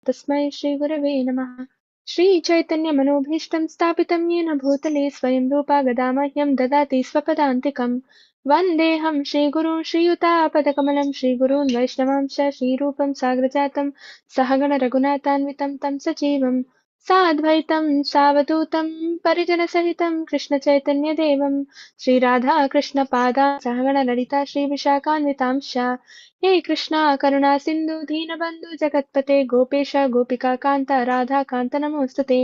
तस्मै श्रीगुरवे नमः। श्रीचैतन्यमनोभीष्टं स्थापितं येन भूतले स्वयं रूपा गदामह्यं ददाति स्वपदान्तिकम्। वन्देऽहं श्रीगुरुं श्रीयुतापदकमलं श्रीगुरून् वैष्णवांश्च श्रीरूपं साग्रजातं सहगण रघुनाथान्वितं तं सजीवं साद्वैतं सावधूतं परिजनसहितं कृष्णचैतन्यदेवं श्रीराधाकृष्णपादान् सहगण ललिता श्रीविशाखान्वितांश्च। हे कृष्णा करुणा सिन्धु दीनबन्धु जगत्पते गोपेश गोपिकान्त राधाकान्त नमोऽस्तुते।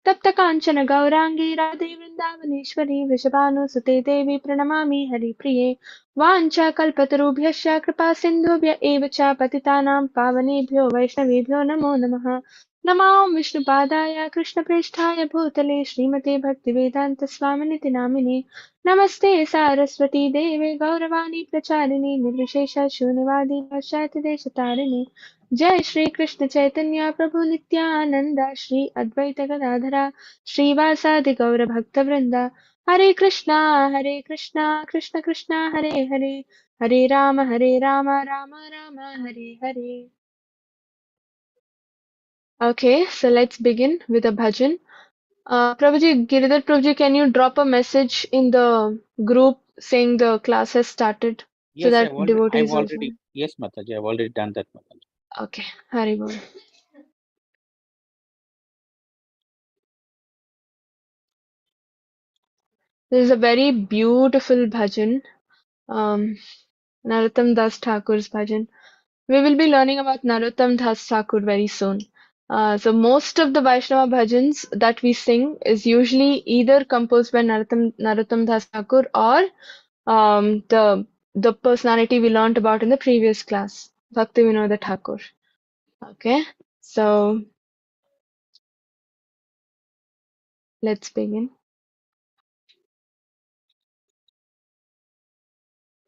तप्त काञ्चन गौराङ्गी राधे वृन्दावनेश्वरी वृषभानुसुते देवी प्रणमामि हरिप्रिये। वाञ्छाकल्पतरुभ्यश्च कृपा सिन्धुभ्य एव च पतितानां पावनेभ्यो वैष्णवेभ्यो नमो नमः। नमो विष्णुपादाय कृष्णप्रेष्ठाय भूतले श्रीमते भक्तिवेदान्तस्वामिनिति नामिने। नमस्ते सारस्वती देवे गौरवाणी प्रचारिणे निर्विशेष शून्यवादी पाश्चात्यदेशतारिणे। जय श्री कृष्ण चैतन्य प्रभु नित्यानंद श्री अद्वैत गदाधरा श्रीवासादि गौर भक्तवृंद। हरे Krishna Krishna Krishna Hare Hare Hare Ram Ram Ram Hare Hare. Okay, so let's begin with a bhajan. Prabhuji, Giridhar Prabhuji, can you drop a message in the group saying the class has started so Yes, that devotees I've also? already, yes, Mataji, I've already done that, Mataji. Okay, Hari Bol. This is a very beautiful bhajan, Narottam Das Thakur's bhajan. We will be learning about Narottam Das Thakur very soon. So most of the Vaishnava bhajans that we sing is usually either composed by Narottam Das Thakur or the personality we learnt about in the previous class, Bhaktivinoda Thakur. Okay, so let's begin.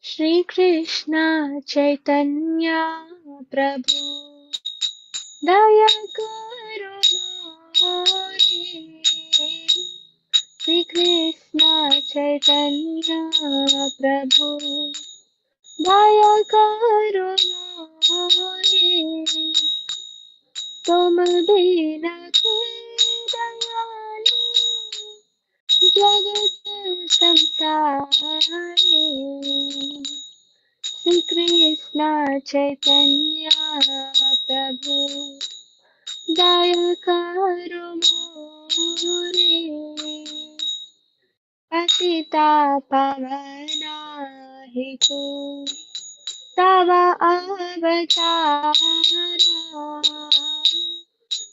Shri Krishna Chaitanya Prabhu Daya Karo Mori. Shri Krishna Chaitanya Prabhu Daya Karo Mori. तुम बिना कोई दयालु जगत संसारी. श्री कृष्ण चैतन्य प्रभु दया करो मोरे. पतिता पावना हेतु तव अवतारा.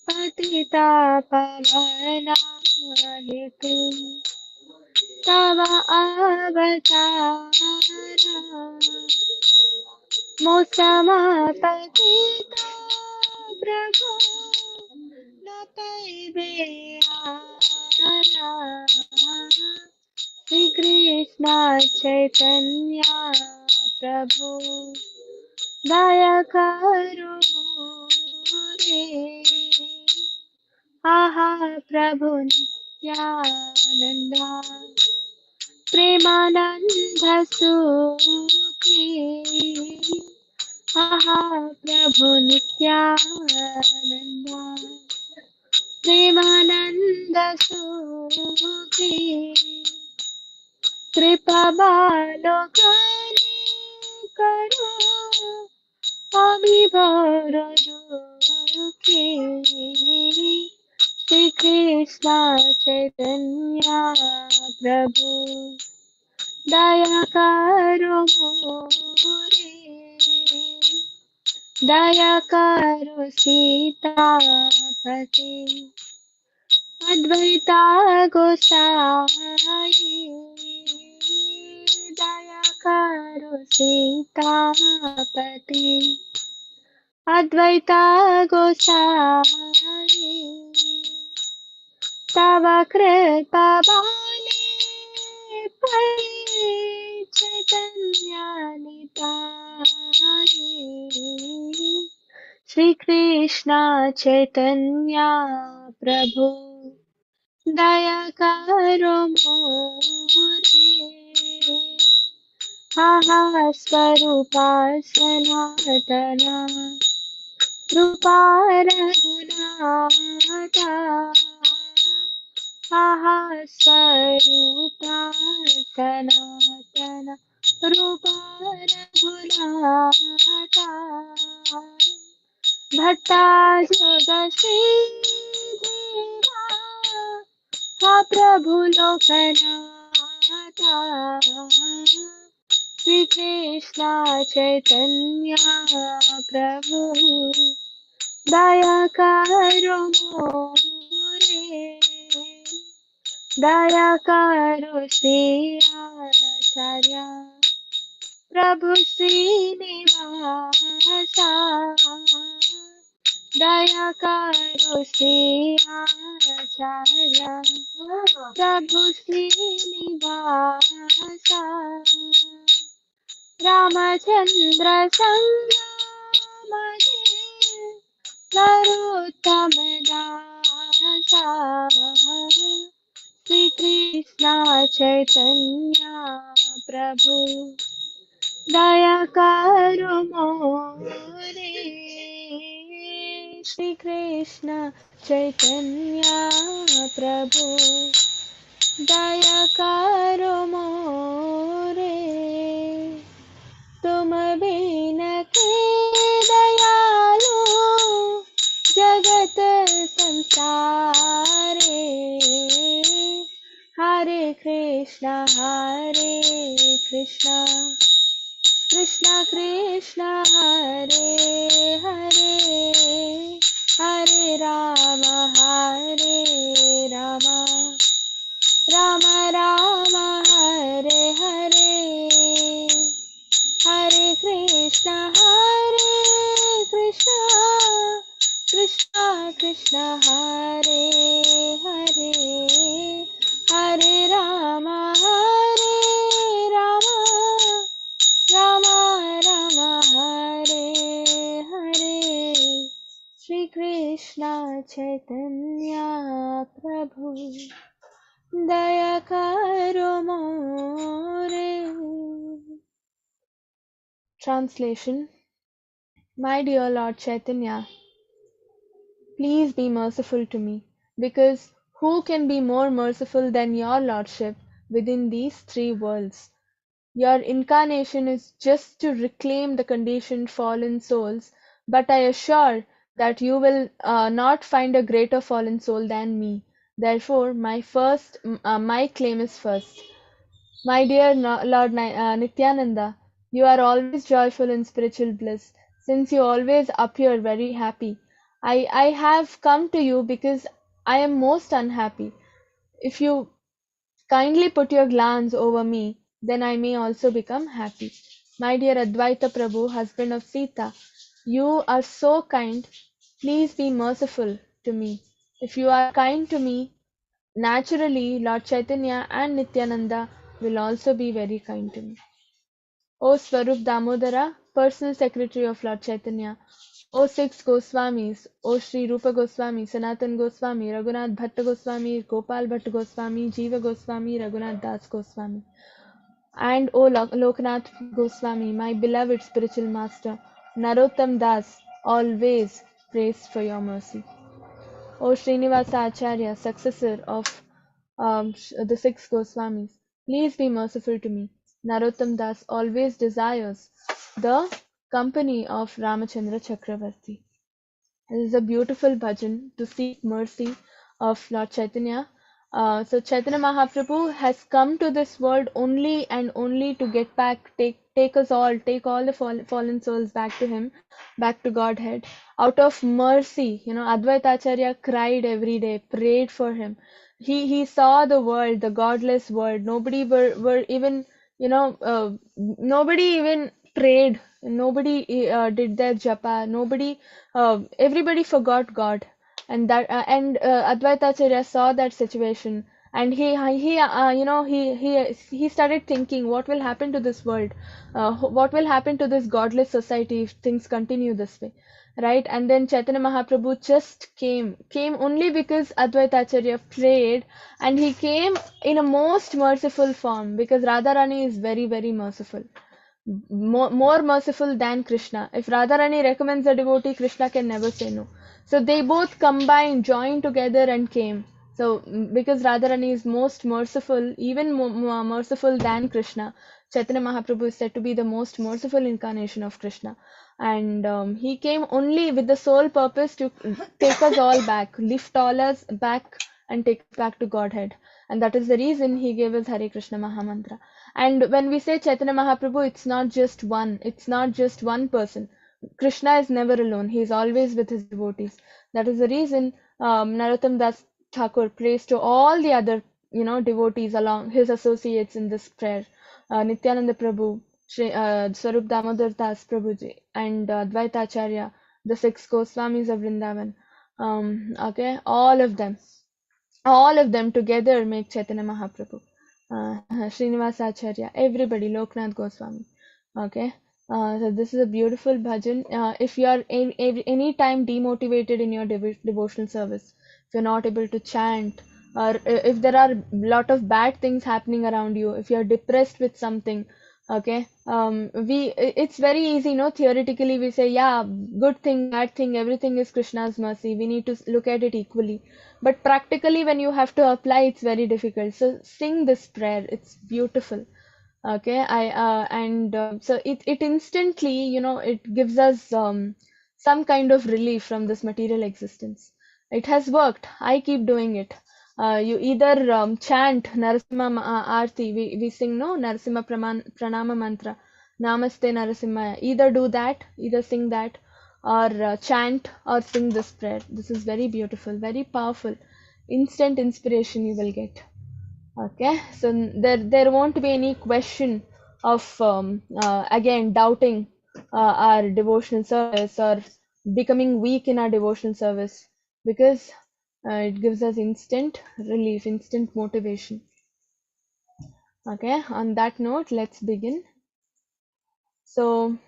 पतिता पावना हेतु तव अवतारा. मोसमापतिता प्रभो न पाइबे आरा. श्री कृष्ण चैतन्य प्रभु दया करो मोरे. आहा प्रभु नित्यानंदा प्रेमानंद सुखी. आहा प्रभु नित्यानंदा प्रेमानंद सुखी. कृपा बालोकानि करो अभिभर दुखी. श्री कृष्ण चैतन्य प्रभु दया करो मोरे. दया करो सीतापति अद्वैता गोसाई. दया करो सीतापति अद्वैता गोसाई. तव कृपा वाले परि चैतन्य निताई. श्री कृष्ण चैतन्य प्रभु दया करो मोरे. आहा स्वरूपा सनातना कृपा रघुनाथारी. स्वरूपा सनातन रूपा रघुनाथा भट्टा जुग श्रीदेवा हा प्रभु लोकनाथा श्री कृष्ण चैतन्य प्रभु दया करो मोरे दया करो श्री आचार्य प्रभु श्रीनिवासा दया करो श्री आचार्य प्रभु श्रीनिवासा रामचंद्र संग नरोत्तम दासा श्री कृष्ण चैतन्य प्रभु दया करो मोरे श्री कृष्ण चैतन्य प्रभु दया करो मोरे तुम बिन के दयालु जगत संसारे हरे कृष्णा कृष्णा कृष्णा हरे हरे हरे राम राम राम हरे हरे हरे कृष्णा कृष्णा कृष्णा हरे हरे हरे राम राम राम हरे हरे श्री कृष्ण चैतन्य प्रभु दया करो मोरे. Translation. My dear Lord Chaitanya, please be merciful to me, because who can be more merciful than your Lordship within these three worlds? Your incarnation is just to reclaim the conditioned fallen souls, but I assure that you will not find a greater fallen soul than me. Therefore, my claim is first. My dear Lord Nityananda, you are always joyful in spiritual bliss, since you always appear very happy. I have come to you because I am most unhappy. If you kindly put your glance over me, then I may also become happy. My dear Advaita Prabhu, husband of Sita, you are so kind. Please be merciful to me. If you are kind to me, naturally Lord Chaitanya and Nityananda will also be very kind to me. O Swarup Damodara, personal secretary of Lord Chaitanya, O six Goswamis, O Sri Rupa Goswami, Sanatan Goswami, Raghunath Bhatta Goswami, Gopal Bhatta Goswami, Jiva Goswami, Raghunath Das Goswami, and O Loknath Goswami, my beloved spiritual master, Narottam Das, always praised for your mercy. O Srinivasa Acharya, successor of the six Goswamis, please be merciful to me. Narottam Das always desires the company of Ramachandra Chakravarti. This is a beautiful bhajan to seek mercy of Lord Chaitanya. So Chaitanya Mahaprabhu has come to this world only and only to get back, take us all, take all the fallen souls back to him, back to Godhead. Out of mercy, Advaita Acharya cried every day, prayed for him. He saw the world, the godless world. Nobody were even, nobody even prayed. Nobody did their japa. Nobody everybody forgot God, and Advaita Acharya saw that situation, and he started thinking, what will happen to this world, what will happen to this godless society if things continue this way, right? And then Chaitanya Mahaprabhu just came only because Advaita Acharya prayed, and he came in a most merciful form, because Radharani is very, very merciful, more merciful than Krishna. If Radharani recommends a devotee, Krishna can never say no. So they both combined, joined together and came. So because Radharani is most merciful, even more merciful than Krishna, Chaitanya Mahaprabhu is said to be the most merciful incarnation of Krishna. And he came only with the sole purpose to take us all back, lift all us back and take us back to Godhead. And that is the reason he gave us Hare Krishna Mahamantra. And when we say Chaitanya Mahaprabhu, it's not just one person. Krishna is never alone. He is always with his devotees. That is the reason Narottam Das Thakur prays to all the other, devotees along his associates in this prayer. Nityananda Prabhu, Swarup Damodar Das Prabhuji, and Advaita Acharya, the six Goswamis of Vrindavan. Okay, all of them together make Chaitanya Mahaprabhu. Srinivas Acharya, everybody, Loknath Goswami. Okay, so this is a beautiful bhajan. If you are any time demotivated in your devotional service, if you're not able to chant, or if there are a lot of bad things happening around you, if you're depressed with something, okay, it's very easy, theoretically we say, yeah, good thing, bad thing, everything is Krishna's mercy. We need to look at it equally. But practically, when you have to apply, it's very difficult. So sing this prayer. It's beautiful. Okay, so it instantly, it gives us some kind of relief from this material existence. It has worked. I keep doing it. You either chant Narasimha Aarti. We sing no Narasimha Pranama Mantra. Namaste Narasimhaya. Either do that, either sing that, or chant or sing this prayer. This is very beautiful, very powerful. Instant inspiration you will get. Okay, so there won't be any question of again doubting our devotional service or becoming weak in our devotional service, because it gives us instant relief, instant motivation. Okay, on that note, let's begin. So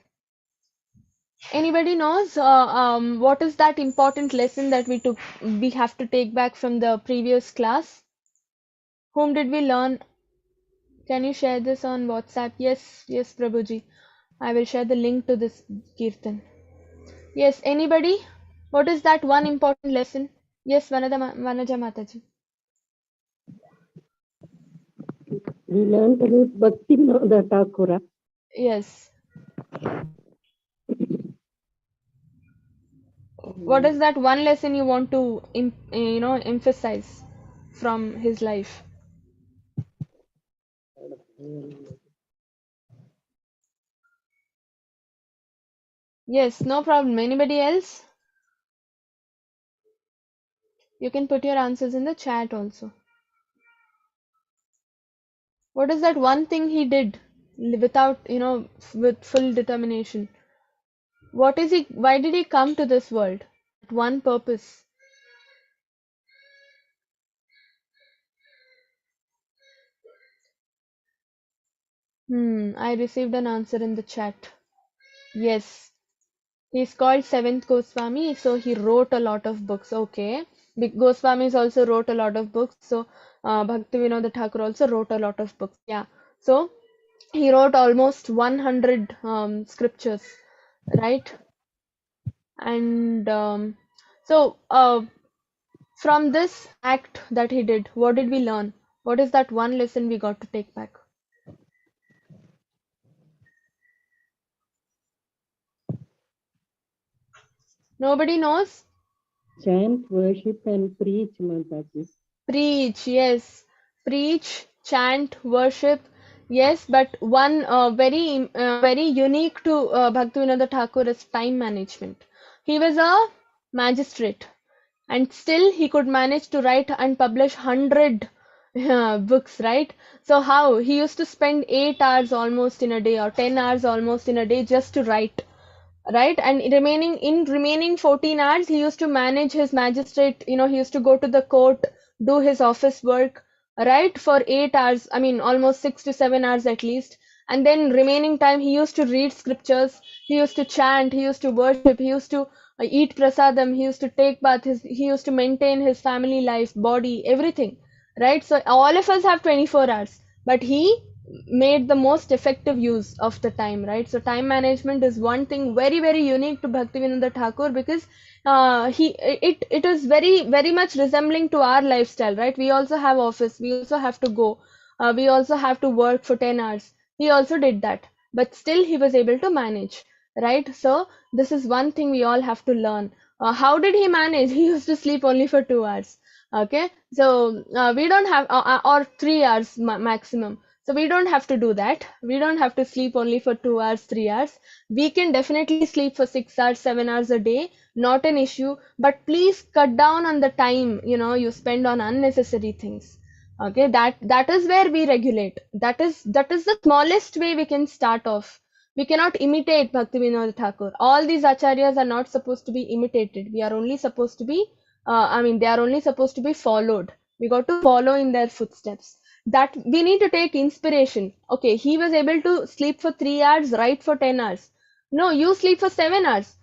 anybody knows what is that important lesson that we have to take back from the previous class? Whom did we learn? Can you share this on WhatsApp? Yes, Prabhuji. I will share the link to this Kirtan. Yes, anybody? What is that one important lesson? Yes, Vanaja Mataji. We learned about Bhakti Sadhacar. Yes. What is that one lesson you want to emphasize from his life? Yes, no problem. Anybody else? You can put your answers in the chat also. What is that one thing he did without, with full determination? What is he? Why did he come to this world? One purpose. I received an answer in the chat. Yes. He's called Seventh Goswami, so he wrote a lot of books. Okay. Goswamis also wrote a lot of books. So Bhaktivinoda Thakur also wrote a lot of books. Yeah. So he wrote almost 100 scriptures, right? And from this act that he did, what did we learn? What is that one lesson we got to take back? Nobody knows? Chant, worship, and preach, Mataji. Preach, yes. Preach, chant, worship. Yes, but one very unique to Bhaktivinoda Thakur is time management. He was a magistrate, and still he could manage to write and publish 100 books, right? So how? He used to spend 8 hours almost in a day or 10 hours almost in a day just to write, right? And remaining 14 hours he used to manage his magistrate, he used to go to the court, do his office work, right, for 8 hours, I mean almost 6 to 7 hours at least. And then remaining time he used to read scriptures, he used to chant, he used to worship, he used to eat prasadam, he used to take bath, he used to maintain his family life, body, everything, right? So all of us have 24 hours, but he made the most effective use of the time, right? So time management is one thing very, very unique to Bhaktivinoda Thakur, because it is very, very much resembling to our lifestyle, right? We also have office, we also have to go, we also have to work for 10 hours. He also did that, but still he was able to manage, right? So this is one thing we all have to learn. How did he manage? He used to sleep only for 2 hours. Okay, so we don't have, or 3 hours maximum. So we don't have to do that. We don't have to sleep only for 2 hours, 3 hours. We can definitely sleep for 6 hours, 7 hours a day. Not an issue. But please cut down on the time, you spend on unnecessary things. Okay, that is where we regulate. That is the smallest way we can start off. We cannot imitate Bhaktivinoda Thakur. All these acharyas are not supposed to be imitated. We are only supposed to be, they are only supposed to be followed. We got to follow in their footsteps. That we need to take inspiration. Okay, he was able to sleep for 3 hours, write for 10 hours. No, you sleep for 7 hours.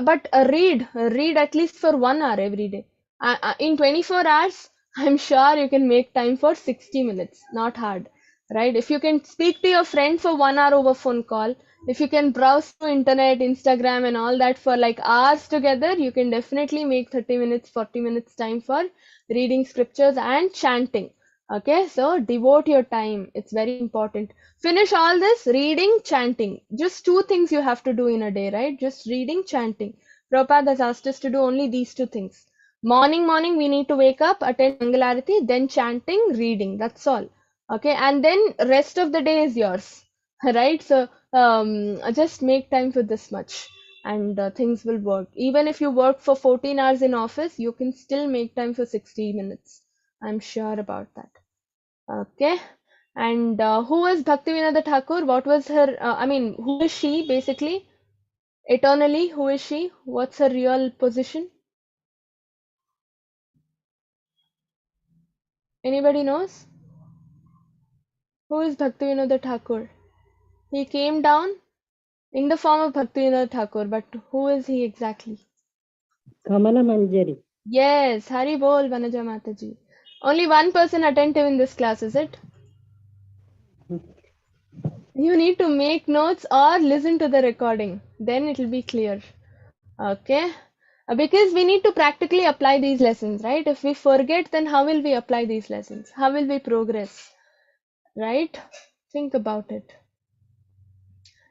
But read at least for 1 hour every day. In 24 hours, I'm sure you can make time for 60 minutes. Not hard, right? If you can speak to your friend for 1 hour over phone call, if you can browse through internet, Instagram, and all that for like hours together, you can definitely make 30 minutes, 40 minutes time for reading scriptures and chanting. Okay, so devote your time. It's very important. Finish all this reading, chanting. Just two things you have to do in a day, right? Just reading, chanting. Prabhupada has asked us to do only these two things. Morning, we need to wake up, attend Mangalarati, then chanting, reading. That's all. Okay, and then rest of the day is yours. Right? So just make time for this much, and things will work. Even if you work for 14 hours in office, you can still make time for 60 minutes. I'm sure about that. Okay. And who is Bhaktivinoda Thakur? What was her, who is she basically? Eternally, who is she? What's her real position? Anybody knows? Who is Bhaktivinoda Thakur? He came down in the form of Bhaktivinoda Thakur, but who is he exactly? Kamala Manjari. Yes, Hari Bol, Vanaja Mataji. Only one person attentive in this class, is it? You need to make notes or listen to the recording. Then it will be clear. Okay. Because we need to practically apply these lessons, right? If we forget, then how will we apply these lessons? How will we progress? Right? Think about it.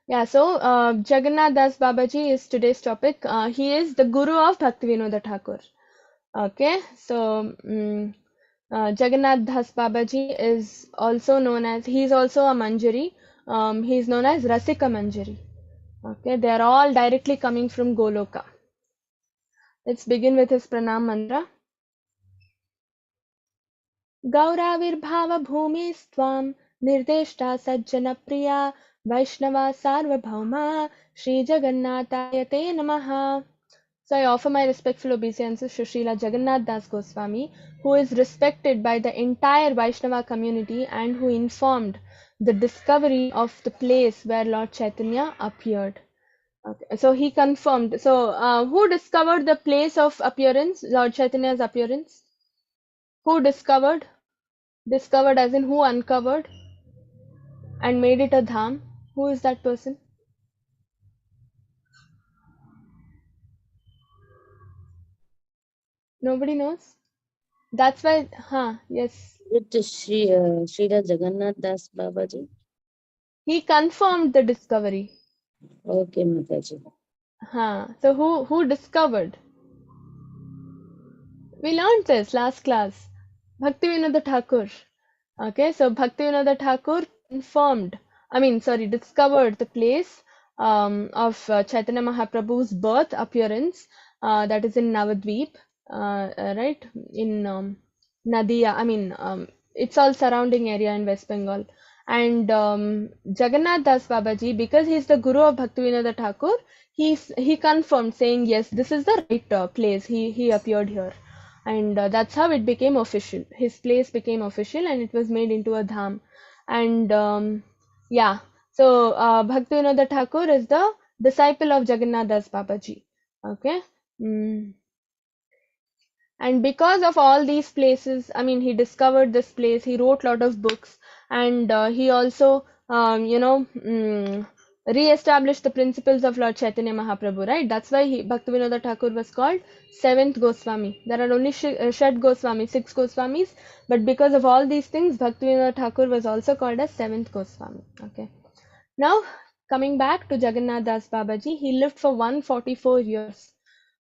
Yeah, so Jagannath Das Babaji is today's topic. He is the guru of Bhaktivinoda Thakur. Okay, so Jagannath Das Babaji is also known as, he is also a Manjari. He is known as Rasika Manjari. Okay, they are all directly coming from Goloka. Let's begin with his pranam mantra. गौराविर्भावभूमिस्त्वां निर्देष्टा सज्जनप्रिया Vaishnava सार्वभौमा श्रीजगन्नाथाय ते नमः. So I offer my respectful obeisances to Srila Jagannath Das Goswami, who is respected by the entire Vaishnava community and who informed the discovery of the place where Lord Chaitanya appeared. Okay, so he confirmed. So who discovered the place of appearance, Lord Chaitanya's appearance? Who discovered? Discovered as in who uncovered and made it a dham? Who is that person? Nobody knows? That's why, yes. With Srila Jagannath Das Babaji. He confirmed the discovery. Okay, Mataji. So who discovered? We learned this last class. Bhaktivinoda Thakur. Okay, so Bhaktivinoda Thakur discovered the place of Chaitanya Mahaprabhu's birth appearance, that is in Navadvip, right? In Nadia, it's all surrounding area in West Bengal. And Jagannath Das Babaji, because he's the guru of Bhaktivinoda Thakur, he confirmed, saying, yes, this is the right place. He appeared here. And that's how it became official. His place became official and it was made into a dham. And so Bhaktivinoda Thakur is the disciple of Jagannath Das Babaji. Okay. And because of all these places, I mean, he discovered this place, he wrote a lot of books, and he also, re-established the principles of Lord Chaitanya Mahaprabhu, right? That's why Bhaktivinoda Thakur was called seventh Goswami. There are only Shad Goswami, six Goswamis, but because of all these things, Bhaktivinoda Thakur was also called as seventh Goswami. Okay. Now, coming back to Jagannath Das Babaji, he lived for 144 years.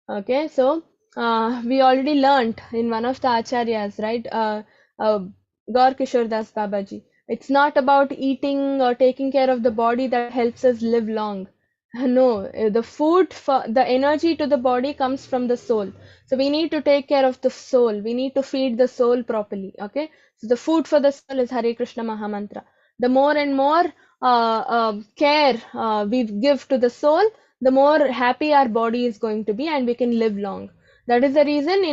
Okay, so we already learnt in one of the acharyas, right? Gaur Kishore Das Babaji. It's not about eating or taking care of the body that helps us live long. No, the food for the energy to the body comes from the soul. So we need to take care of the soul. We need to feed the soul properly. Okay, so the food for the soul is Hare Krishna Mahamantra. The more and more care we give to the soul, the more happy our body is going to be, and we can live long. That is the reason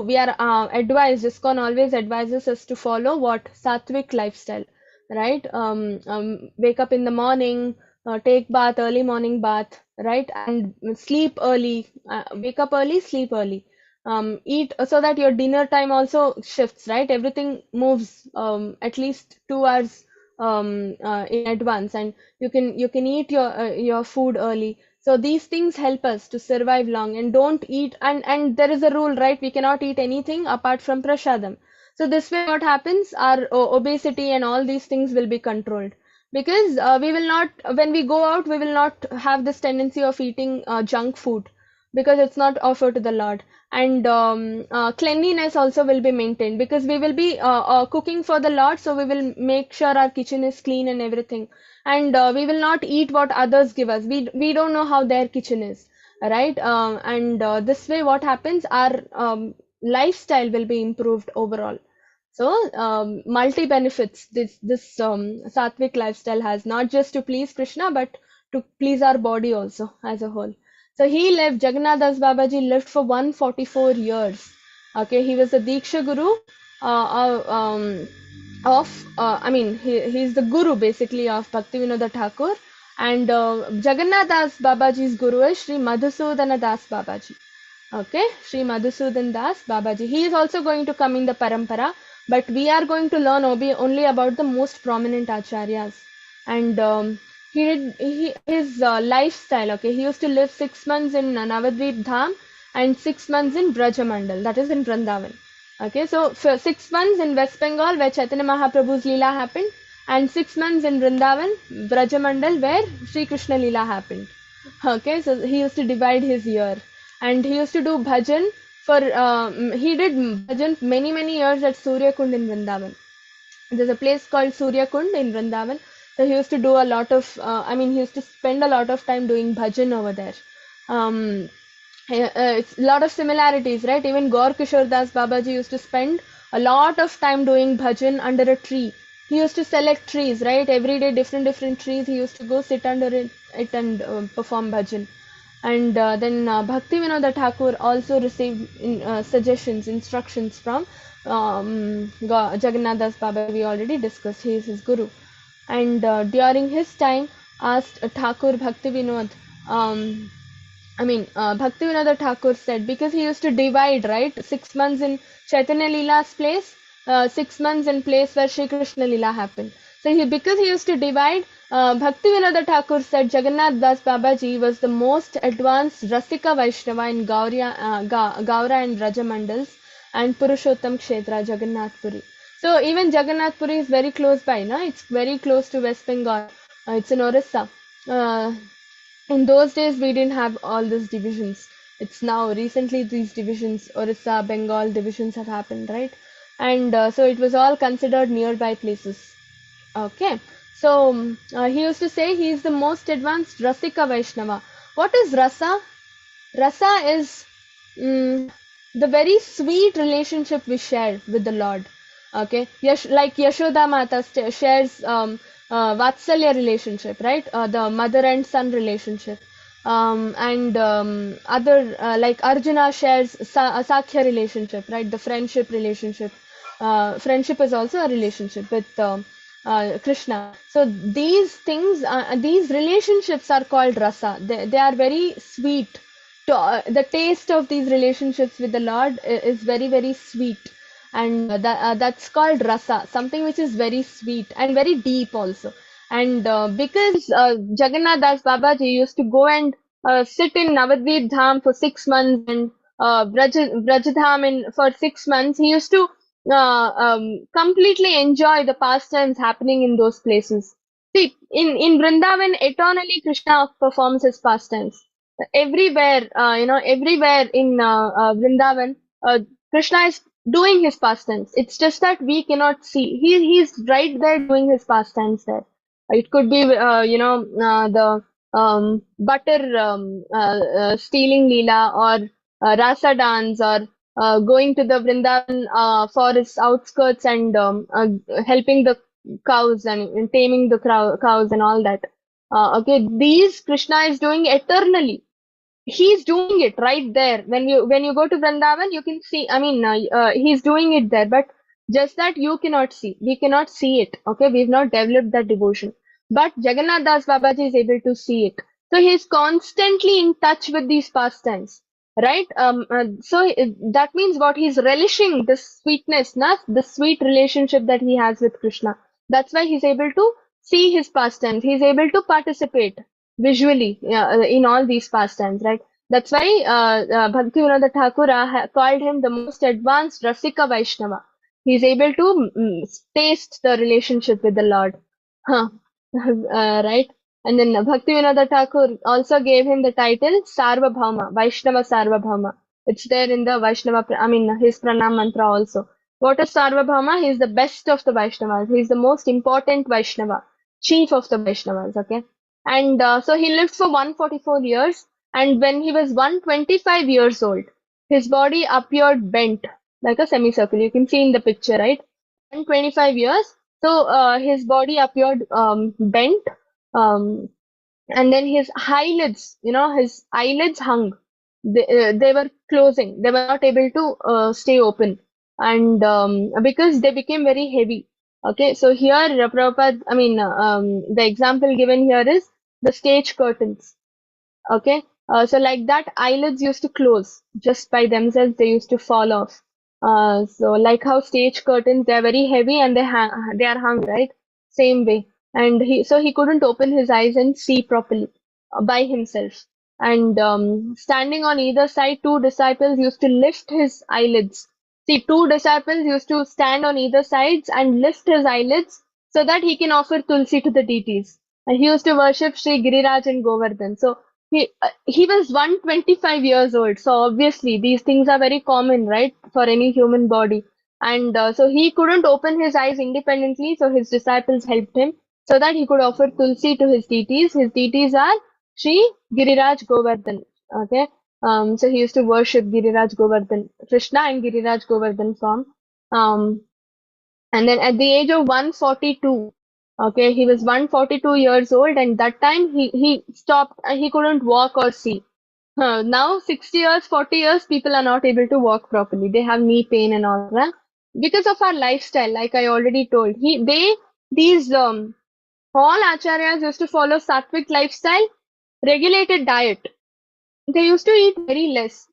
we are advised, ISKCON always advises us to follow what? Sattvic lifestyle, right? Wake up in the morning, take bath, early morning bath, right? And sleep early, wake up early, sleep early. Eat so that your dinner time also shifts, right? Everything moves at least 2 hours in advance, and you can eat your food early. So these things help us to survive long. And don't eat, and there is a rule, right? We cannot eat anything apart from prasadam. So this way what happens, our obesity and all these things will be controlled, because we will not, when we go out, we will not have this tendency of eating junk food, because it's not offered to the Lord. And cleanliness also will be maintained, because we will be cooking for the Lord, so we will make sure our kitchen is clean and everything. And we will not eat what others give us. We don't know how their kitchen is, right? And this way what happens, our lifestyle will be improved overall. So multi benefits this sattvic lifestyle has, not just to please Krishna, but to please our body also as a whole. So he lived, Jagannath Das Babaji lived for 144 years. Okay, he was a Diksha Guru he's the Guru basically of Bhaktivinoda Thakur. And Jagannath Das Babaji's Guru is Sri Madhusudana Das Babaji. Okay, Sri Madhusudan Das Babaji. He is also going to come in the parampara, but we are going to learn only about the most prominent acharyas. And his lifestyle. Okay, he used to live 6 months in Navadvip Dham and 6 months in Brajamandal, that is in Vrindavan. Okay, so for 6 months in West Bengal, where Chaitanya Mahaprabhu's Leela happened, and 6 months in Vrindavan, Brajamandal, where Sri Krishna Leela happened. Okay, so he used to divide his year. And he used to do bhajan he did bhajan many years at Surya Kund in Vrindavan. There's a place called Surya Kund in Vrindavan. So he used to do a lot of, he used to spend a lot of time doing bhajan over there. It's a lot of similarities, right? Even Gaur Kishore Das Babaji used to spend a lot of time doing bhajan under a tree. He used to select trees, right? Every day different trees. He used to go sit under it and perform bhajan. And then Bhaktivinoda Thakur also received instructions from Jagannath Das Baba. We already discussed, he is his guru. And during his time, asked Thakur Bhaktivinod, Bhaktivinoda Thakur said, because he used to divide, right? 6 months in Chaitanya Leela's place, 6 months in place where Shri Krishna Leela happened. So because he used to divide, Bhaktivinoda Thakur said Jagannath Das Babaji was the most advanced Rasika Vaishnava in Gaura and Raja Mandals and Purushottam Kshetra, Jagannath Puri. So even Jagannath Puri is very close by, no? It's very close to West Bengal. It's in Orissa. In those days, we didn't have all these divisions. It's now, recently, these divisions, Orissa, Bengal divisions have happened, right? And so it was all considered nearby places. Okay. So he used to say he is the most advanced Rasika Vaishnava. What is Rasa? Rasa is the very sweet relationship we share with the Lord. Okay, like Yashoda Mata shares Vatsalya relationship, right? The mother and son relationship. And other like Arjuna shares Sakhya relationship, right? The friendship relationship. Friendship is also a relationship with Krishna. So these things, these relationships are called rasa. They are very sweet. the taste of these relationships with the Lord is very, very sweet. And that's called rasa, something which is very sweet and very deep also. And because Jagannath Das Babaji used to go and sit in Navadvip Dham for 6 months and Brajadham for 6 months, he used to completely enjoy the pastimes happening in those places. See, in Vrindavan, eternally Krishna performs his pastimes. Everywhere, everywhere in Vrindavan, Krishna is doing his pastimes. It's just that we cannot see. He's right there doing his pastimes there. It could be, the butter stealing Leela, or Rasa dance, or going to the Vrindavan forest outskirts and helping the cows and taming the cows and all that. Okay, these Krishna is doing eternally. He's doing it right there. When you go to Vrindavan, you can see. I mean, he's doing it there, but just that you cannot see. We cannot see it. Okay, we've not developed that devotion. But Jagannath Das Babaji is able to see it. So he's constantly in touch with these pastimes, right? That means what, he's relishing this sweetness, not the sweet relationship that he has with Krishna. That's why he's able to see his pastimes. He's able to participate visually in all these pastimes, right? That's why Bhakti Thakur called him the most advanced Rasika Vaishnava. He's able to taste the relationship with the Lord. Huh. Right? And then Bhakti Thakur also gave him the title Sarvabhauma, Vaishnava Sarvabhauma. It's there in the Vaishnava, his Pranam mantra also. What is Sarvabhauma? He is the best of the Vaishnavas. He is the most important Vaishnava, chief of the Vaishnavas, okay? And so he lived for 144 years. And when he was 125 years old, his body appeared bent like a semicircle. You can see in the picture, right? 125 years. So his body appeared bent. And then his eyelids, his eyelids hung. They were closing. They were not able to stay open. And because they became very heavy. Okay, so here Prabhupada, the example given here is the stage curtains. Okay, so like that, eyelids used to close just by themselves. They used to fall off. So like how stage curtains, they are very heavy and they are hung, right? Same way. And he couldn't open his eyes and see properly by himself. And standing on either side, two disciples used to lift his eyelids. See, two disciples used to stand on either sides and lift his eyelids so that he can offer tulsi to the deities. And he used to worship Sri Giriraj and Govardhan. So he was 125 years old. So obviously these things are very common, right, for any human body. And so he couldn't open his eyes independently. So his disciples helped him so that he could offer tulsi to his deities. His deities are Sri Giriraj Govardhan. Okay. So he used to worship Giriraj Govardhan, Krishna and Giriraj Govardhan form. And then at the age of 142, okay, he was 142 years old, and that time he stopped. He couldn't walk or see. Now 60 years, 40 years, people are not able to walk properly. They have knee pain and all that because of our lifestyle. Like I already told, all acharyas used to follow sattvic lifestyle, regulated diet. They used to eat very less.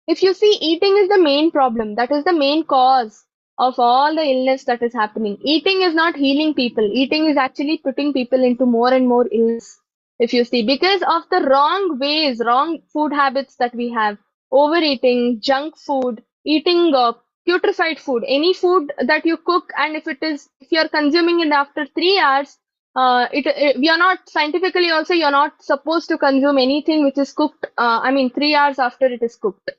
If you see, eating is the main problem. That is the main cause of all the illness that is happening. Eating is not healing people. Eating is actually putting people into more and more illness. If you see, because of the wrong ways, wrong food habits that we have, overeating, junk food, eating putrefied food, any food that you cook, and if you're consuming it after 3 hours, we are not scientifically also, you're not supposed to consume anything which is cooked, 3 hours after it is cooked.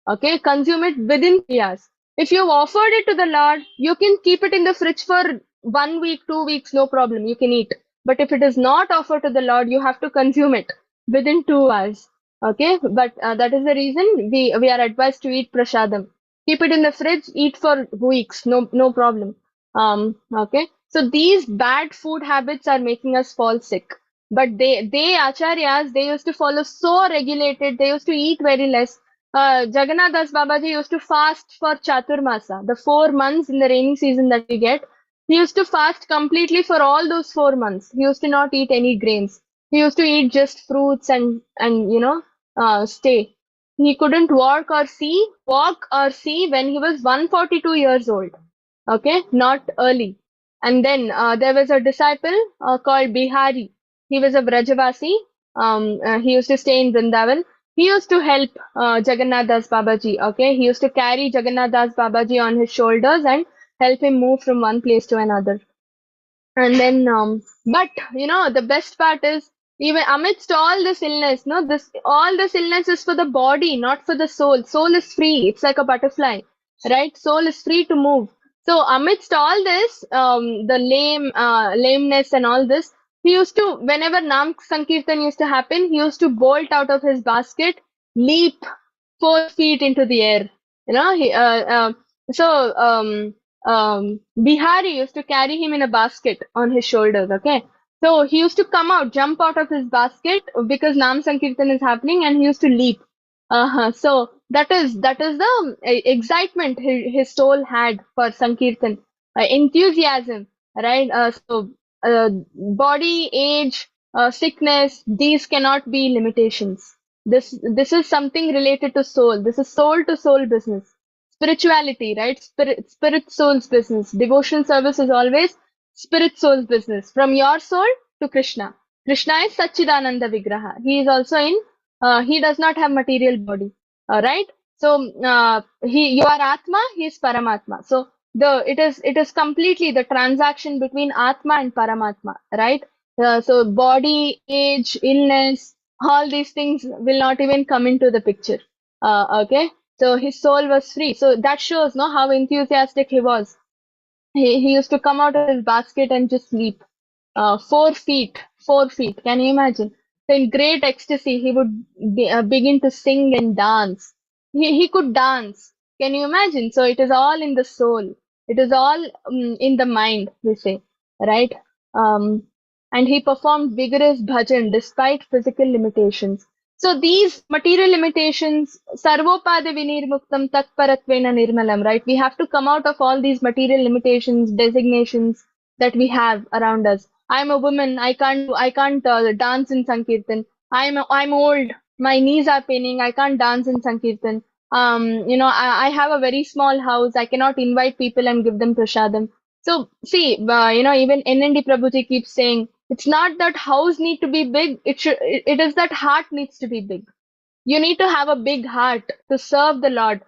Okay, consume it within 3 hours. If you've offered it to the Lord, you can keep it in the fridge for 1 week, 2 weeks, no problem. You can eat. But if it is not offered to the Lord, you have to consume it within 2 hours. Okay, but that is the reason we are advised to eat prashadam. Keep it in the fridge, eat for weeks, no problem. Okay, so these bad food habits are making us fall sick. But they acharyas, they used to follow so regulated. They used to eat very less. Jagannath Das Babaji used to fast for Chaturmasa, the 4 months in the rainy season that we get. He used to fast completely for all those 4 months. He used to not eat any grains. He used to eat just fruits and stay. He couldn't walk or see when he was 142 years old. Okay, not early. And then there was a disciple called Bihari. He was a Brajavasi. He used to stay in Vrindavan. He used to help Jagannath Das Babaji. Okay, he used to carry Jagannath Das Babaji on his shoulders and help him move from one place to another. And then, but the best part is, even amidst all this illness, no, all this illness is for the body, not for the soul. Soul is free. It's like a butterfly, right? Soul is free to move. So amidst all this, the lameness and all this, he used to, whenever Nam Sankirtan used to happen, he used to bolt out of his basket, leap 4 feet into the air. So Bihari used to carry him in a basket on his shoulders. Okay, so he used to jump out of his basket because Nam Sankirtan is happening, and he used to leap. So that is the excitement his soul had for Sankirtan, enthusiasm, right? Body, age, sickness, these cannot be limitations. This is something related to soul. This is soul to soul business. Spirituality, right? Spirit soul's business. Devotion service is always spirit soul's business. From your soul to Krishna. Krishna is Satchidananda Vigraha. He is also he does not have material body. Right? So you are Atma, he is Paramatma. So it is completely the transaction between Atma and Paramatma, right? So body, age, illness, all these things will not even come into the picture. Okay, so his soul was free. So that shows, no, how enthusiastic he was. He used to come out of his basket and just leap. 4 feet, 4 feet. Can you imagine? So in great ecstasy, he would begin to sing and dance. He could dance. Can you imagine? So it is all in the soul. It is all in the mind, we say, right? Um, and he performed vigorous bhajan despite physical limitations. So these material limitations, sarvopade vinirmuktam tatparatvena nirmalam, right? We have to come out of all these material limitations, designations that we have around us. I'm a woman. I can't dance in Sankirtan. I'm old. My knees are paining. I can't dance in Sankirtan. I have a very small house. I cannot invite people and give them prasadam. So see, even NND Prabhuji keeps saying, it's not that house need to be big. It is that heart needs to be big. You need to have a big heart to serve the Lord.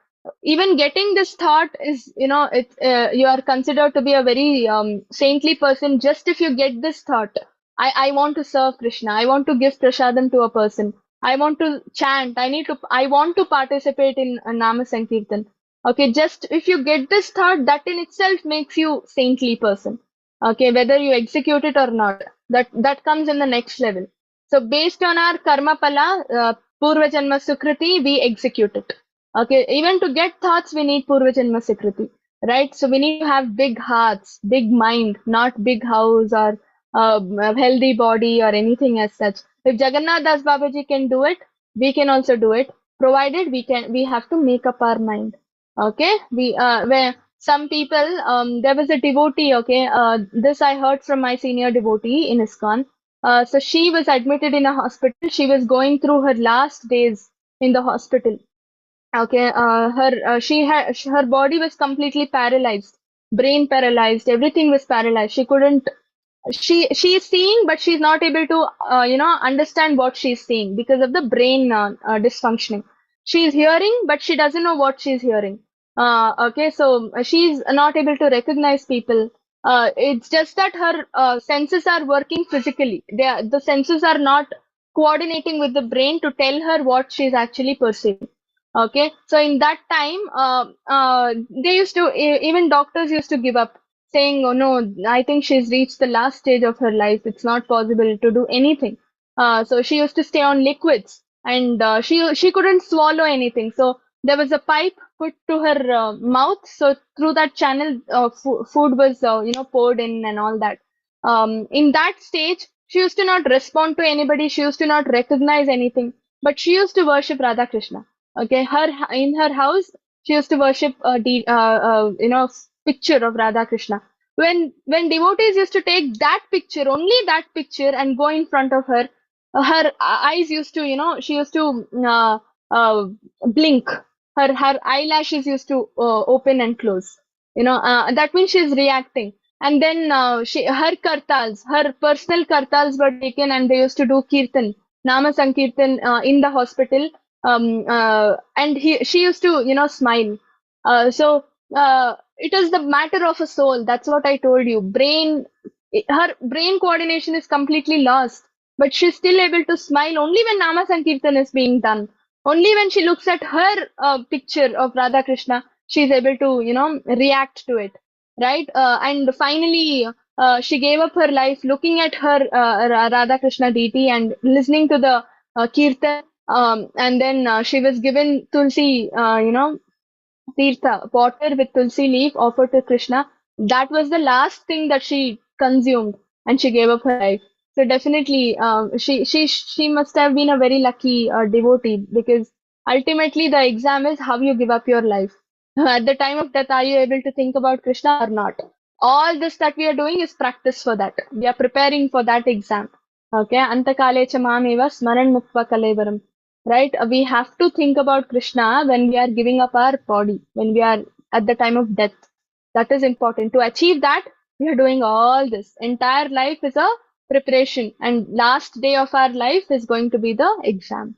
Even getting this thought is, you are considered to be a very saintly person just if you get this thought. I want to serve Krishna. I want to give prasadam to a person. I want to chant. I want to participate in a Nama Sankirtan. Okay, just if you get this thought, that in itself makes you saintly person. Okay, whether you execute it or not, that comes in the next level. So based on our karma pala, Purva Janma Sukriti, we execute it. Okay, even to get thoughts, we need Purva Janma Sukriti, right? So we need to have big hearts, big mind, not big house or a healthy body or anything as such. If Jagannath Das Babaji can do it, we can also do it, provided we have to make up our mind. Okay, where some people, there was a devotee, okay, this I heard from my senior devotee in ISKCON. So she was admitted in a hospital. She was going through her last days in the hospital. Okay, her body was completely paralyzed, brain paralyzed, everything was paralyzed. She couldn't. She's seeing, but she's not able to understand what she's seeing because of the brain dysfunctioning. She's hearing, but she doesn't know what she's hearing. Okay, so she's not able to recognize people. It's just that her senses are working physically. The senses are not coordinating with the brain to tell her what she's actually perceiving. Okay, so in that time, they used to, even doctors used to give up, saying, "Oh no, I think she's reached the last stage of her life. It's not possible to do anything." So she used to stay on liquids, and she couldn't swallow anything. So there was a pipe put to her mouth. So through that channel, food was poured in and all that. In that stage, she used to not respond to anybody. She used to not recognize anything, but she used to worship Radha Krishna. Okay, in her house, she used to worship picture of Radha Krishna. When devotees used to take that picture, only that picture, and go in front of her, her eyes used to, she used to blink. Her eyelashes used to open and close. That means she's reacting. And then her personal kartals were taken, and they used to do kirtan, nama sankirtan in the hospital. And she used to, smile. It is the matter of a soul. That's what I told you. Her brain coordination is completely lost, but she's still able to smile only when nama sankirtan is being done. Only when she looks at her picture of Radha Krishna, she's able to, react to it, right? And finally, she gave up her life looking at her Radha Krishna deity and listening to the kirtan. And then she was given tulsi, Tirtha, water with tulsi leaf offered to Krishna. That was the last thing that she consumed, and she gave up her life. So definitely, she must have been a very lucky devotee, because ultimately the exam is how you give up your life. At the time of death, are you able to think about Krishna or not? All this that we are doing is practice for that. We are preparing for that exam. Okay, antakale cha mameva smaran mukva kalevaram. Right? We have to think about Krishna when we are giving up our body, when we are at the time of death. That is important. To achieve that, we are doing all this. Entire life is a preparation, and last day of our life is going to be the exam.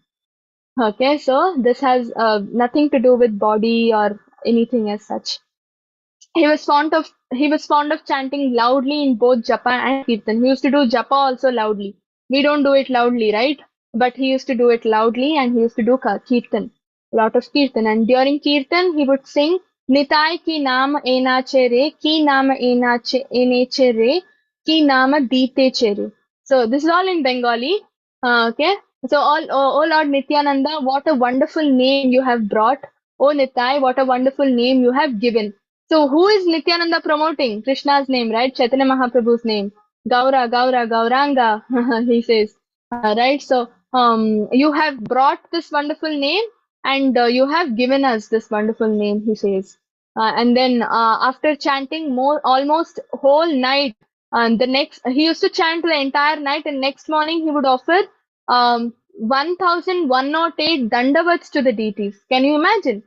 Okay, so this has nothing to do with body or anything as such. He was fond of chanting loudly in both japa and kirtan. He used to do japa also loudly. We don't do it loudly, right? But he used to do it loudly, and he used to do kirtan, a lot of kirtan. And during kirtan, he would sing Nitai ki naam enache re, ki naam enache re, ki naam dite chere. So this is all in Bengali. Okay. So oh Lord Nityananda, what a wonderful name you have brought. Oh Nitai, what a wonderful name you have given. So who is Nityananda promoting? Krishna's name, right? Chaitanya Mahaprabhu's name. Gaura, Gaura, Gauranga, he says. Right? So you have brought this wonderful name, and you have given us this wonderful name, he says. And then after chanting almost whole night, and he used to chant the entire night, and next morning he would offer 1108 dandavats to the deities. Can you imagine?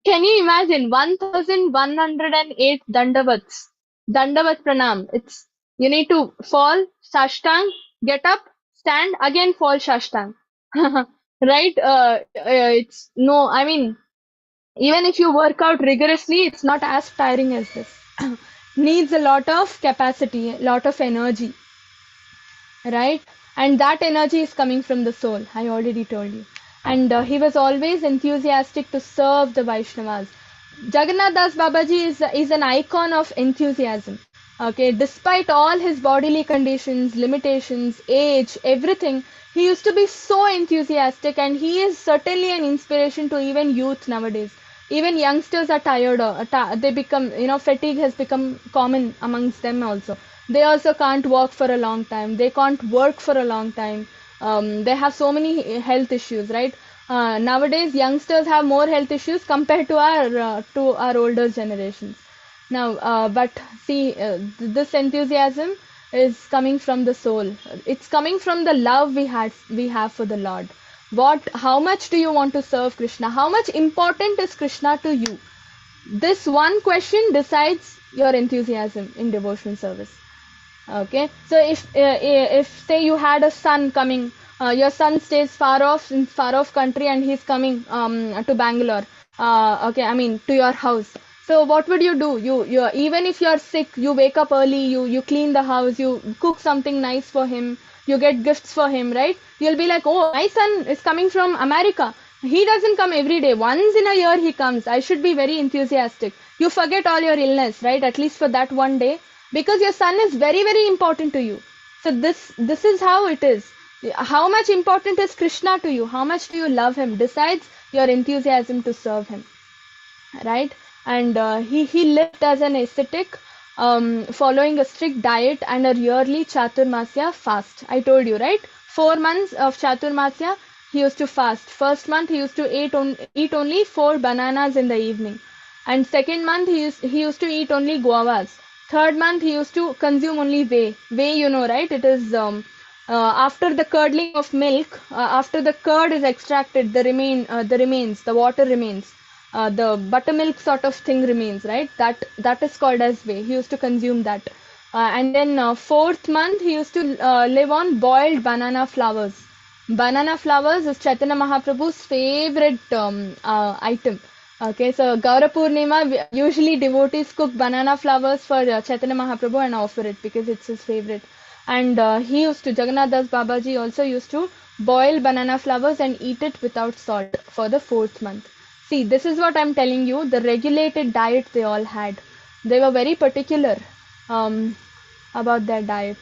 Can you imagine 1108 dandavats? Dandavat pranam. You need to fall, sashtang, get up, stand, again fall sashtang. Right? I mean, even if you work out rigorously, it's not as tiring as this. Needs a lot of capacity, a lot of energy, right? And that energy is coming from the soul. I already told you. And he was always enthusiastic to serve the Vaishnavas. Jagannath Das Babaji is an icon of enthusiasm. Okay, despite all his bodily conditions, limitations, age, everything, he used to be so enthusiastic, and he is certainly an inspiration to even youth nowadays. Even youngsters are tired. They become, fatigue has become common amongst them also. They also can't walk for a long time. They can't work for a long time. They have so many health issues, right? Nowadays, youngsters have more health issues compared to our older generations. Now, but see, this enthusiasm is coming from the soul. It's coming from the love we have for the Lord. How much do you want to serve Krishna? How much important is Krishna to you? This one question decides your enthusiasm in devotional service. Okay, so if say you had a son coming, your son stays far off country, and he's coming to Bangalore. Okay, I mean to your house. So what would you do? You even if you're sick, you wake up early, you clean the house, you cook something nice for him, you get gifts for him, right? You'll be like, oh, my son is coming from America. He doesn't come every day. Once in a year he comes. I should be very enthusiastic. You forget all your illness, right? At least for that one day, because your son is very, very important to you. So this is how it is. How much important is Krishna to you? How much do you love him? Decides your enthusiasm to serve him, right? And he lived as an ascetic, following a strict diet and a yearly Chaturmasya fast. I told you, right? 4 months of Chaturmasya he used to fast. First month he used to eat only 4 bananas in the evening, and second month he used to eat only guavas. Third month he used to consume only whey. Whey, you know, right? It is after the curdling of milk, after the curd is extracted, the water remains. The buttermilk sort of thing remains, right? That is called as whey. He used to consume that. And then 4th month, he used to live on boiled banana flowers. Banana flowers is Chaitanya Mahaprabhu's favorite item. Okay, so Gaura Purnima, usually devotees cook banana flowers for Chaitanya Mahaprabhu and offer it because it's his favorite. And Jagannath Das Babaji also used to boil banana flowers and eat it without salt for the 4th month. See, this is what I'm telling you, the regulated diet they all had. They were very particular about their diet.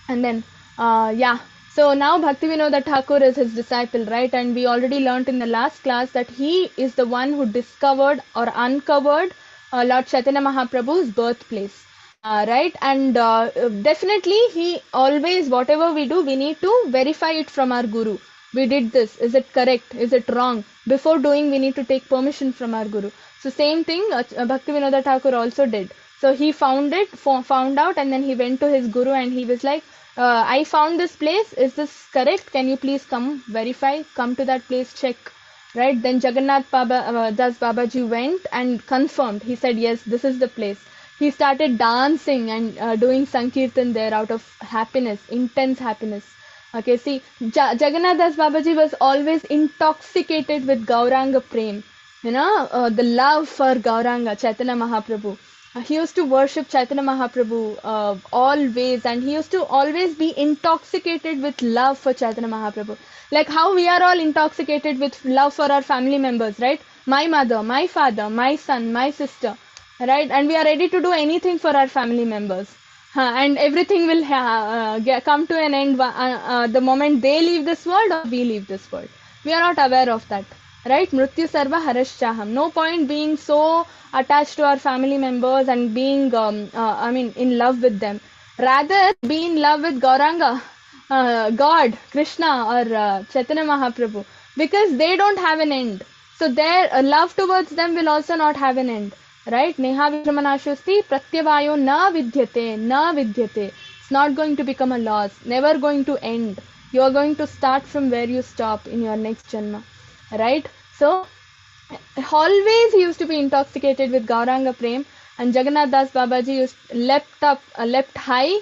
And then, so now Bhaktivinoda Thakur is his disciple, right? And we already learnt in the last class that he is the one who discovered or uncovered Lord Chaitanya Mahaprabhu's birthplace. Right? And definitely he always, whatever we do, we need to verify it from our Guru. We did this. Is it correct? Is it wrong? Before doing, we need to take permission from our Guru. So same thing Bhaktivinoda Thakur also did. So he found out, and then he went to his Guru and he was like, I found this place. Is this correct? Can you please come verify? Come to that place, check. Right? Then Jagannath Das Babaji went and confirmed. He said, yes, this is the place. He started dancing and doing Sankirtan there out of happiness, intense happiness. Okay, see, Jagannath Das Babaji was always intoxicated with Gauranga Prem. The love for Gauranga, Chaitanya Mahaprabhu. He used to worship Chaitanya Mahaprabhu always, and he used to always be intoxicated with love for Chaitanya Mahaprabhu. Like how we are all intoxicated with love for our family members, right? My mother, my father, my son, my sister. Right, and we are ready to do anything for our family members, and everything will come to an end the moment they leave this world or we leave this world. We are not aware of that, right? Mrityu sarva haraschaham. No point being so attached to our family members and being, in love with them. Rather, be in love with Gauranga, God, Krishna, or Chaitanya Mahaprabhu, because they don't have an end. So their love towards them will also not have an end. Right? Neha Vikramanashusti Pratyavayo na vidyate. It's not going to become a loss, never going to end. You are going to start from where you stop in your next janma. Right? So, always he used to be intoxicated with Gauranga Prem, and Jagannath Das Babaji leapt high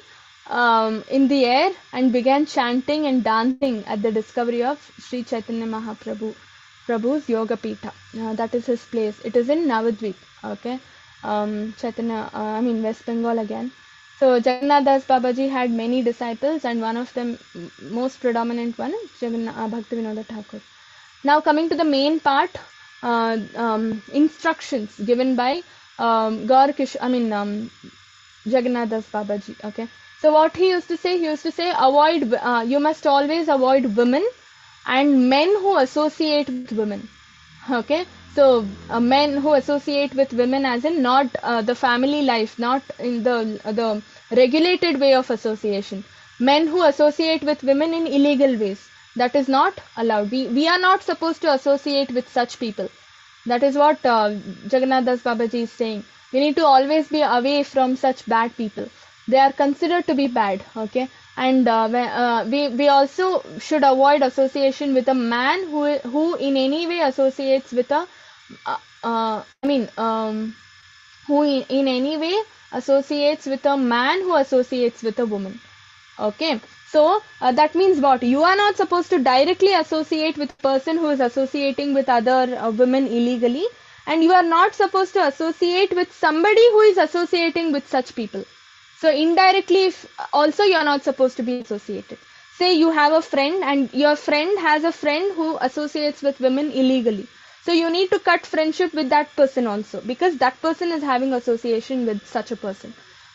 in the air and began chanting and dancing at the discovery of Sri Chaitanya Mahaprabhu's Yoga Pitha. That is his place. It is in Navadvip. Okay, West Bengal again. So Jagannath Das Babaji had many disciples, and one of them, most predominant one, is Bhaktivinoda Thakur. Now coming to the main part, instructions given by Jagannath Das Babaji. Okay, so what he used to say, you must always avoid women and men who associate with women. Okay. So, men who associate with women as in not the family life, not in the regulated way of association. Men who associate with women in illegal ways. That is not allowed. We are not supposed to associate with such people. That is what Jagannath Das Babaji is saying. We need to always be away from such bad people. They are considered to be bad. Okay. And we also should avoid association with a man who in any way associates with a who in any way associates with a man who associates with a woman. Okay, so that means what? You are not supposed to directly associate with a person who is associating with other women illegally, and you are not supposed to associate with somebody who is associating with such people. So indirectly, also you are not supposed to be associated. Say you have a friend and your friend has a friend who associates with women illegally. So you need to cut friendship with that person also, because that person is having association with such a person.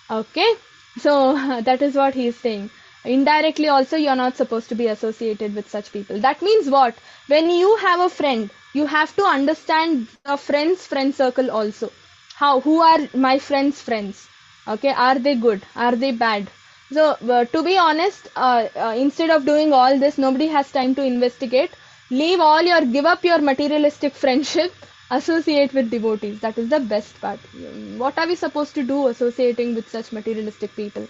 Okay, so that is what he is saying. Indirectly also you are not supposed to be associated with such people. That means what? When you have a friend, you have to understand the friend's friend circle also. Who are my friends' friends? Okay, are they good? Are they bad? So to be honest, instead of doing all this, nobody has time to investigate. Give up your materialistic friendship, associate with devotees. That is the best part. What are we supposed to do associating with such materialistic people?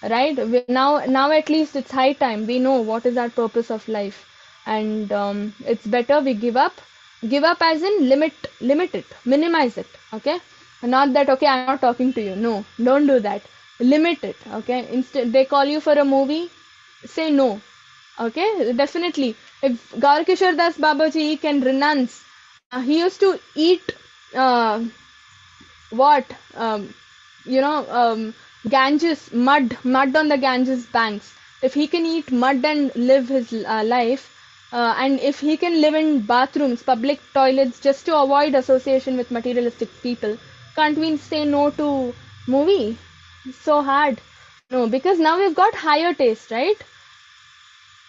right? Now at least it's high time we know what is our purpose of life, and it's better we give up. Give up as in limit it, minimize it. Okay, not that okay I'm not talking to you. No, don't do that. Limit it. Okay, instead they call you for a movie, say no. Okay, definitely. If Gaur Kishore Das Babaji can renounce, he used to eat uh, what Ganges mud on the Ganges banks. If he can eat mud and live his life, and if he can live in bathrooms, public toilets, just to avoid association with materialistic people, can't we say no to movie? So hard. No, because now we've got higher taste, right?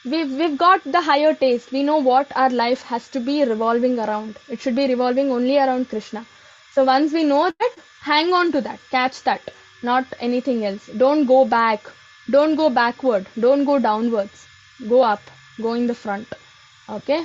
We've got the higher taste. We know what our life has to be revolving around. It should be revolving only around Krishna. So once we know that, hang on to that, catch that, not anything else. Don't go back. Don't go backward. Don't go downwards. Go up. Go in the front. Okay.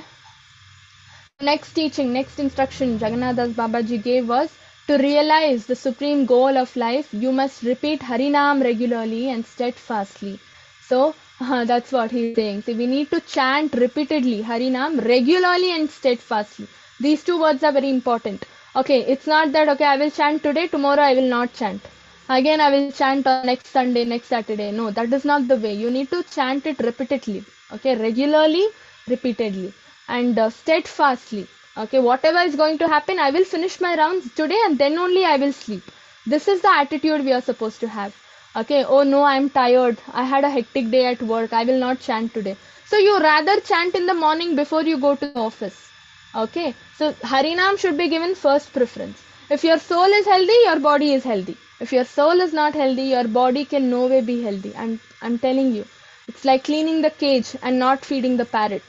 Next teaching, next instruction Jagannath Das Babaji gave was to realize the supreme goal of life. You must repeat Harinam regularly and steadfastly. So that's what he's saying. See, we need to chant repeatedly Harinam regularly and steadfastly. These two words are very important. Okay, it's not that okay I will chant today, tomorrow I will not chant. Again I will chant on next Sunday, next Saturday. No, that is not the way. You need to chant it repeatedly. Okay, regularly, repeatedly, and steadfastly. Okay, whatever is going to happen, I will finish my rounds today and then only I will sleep. This is the attitude we are supposed to have. Okay, oh no, I'm tired. I had a hectic day at work. I will not chant today. So you rather chant in the morning before you go to the office. Okay, so Harinam should be given first preference. If your soul is healthy, your body is healthy. If your soul is not healthy, your body can no way be healthy. I'm telling you. It's like cleaning the cage and not feeding the parrot.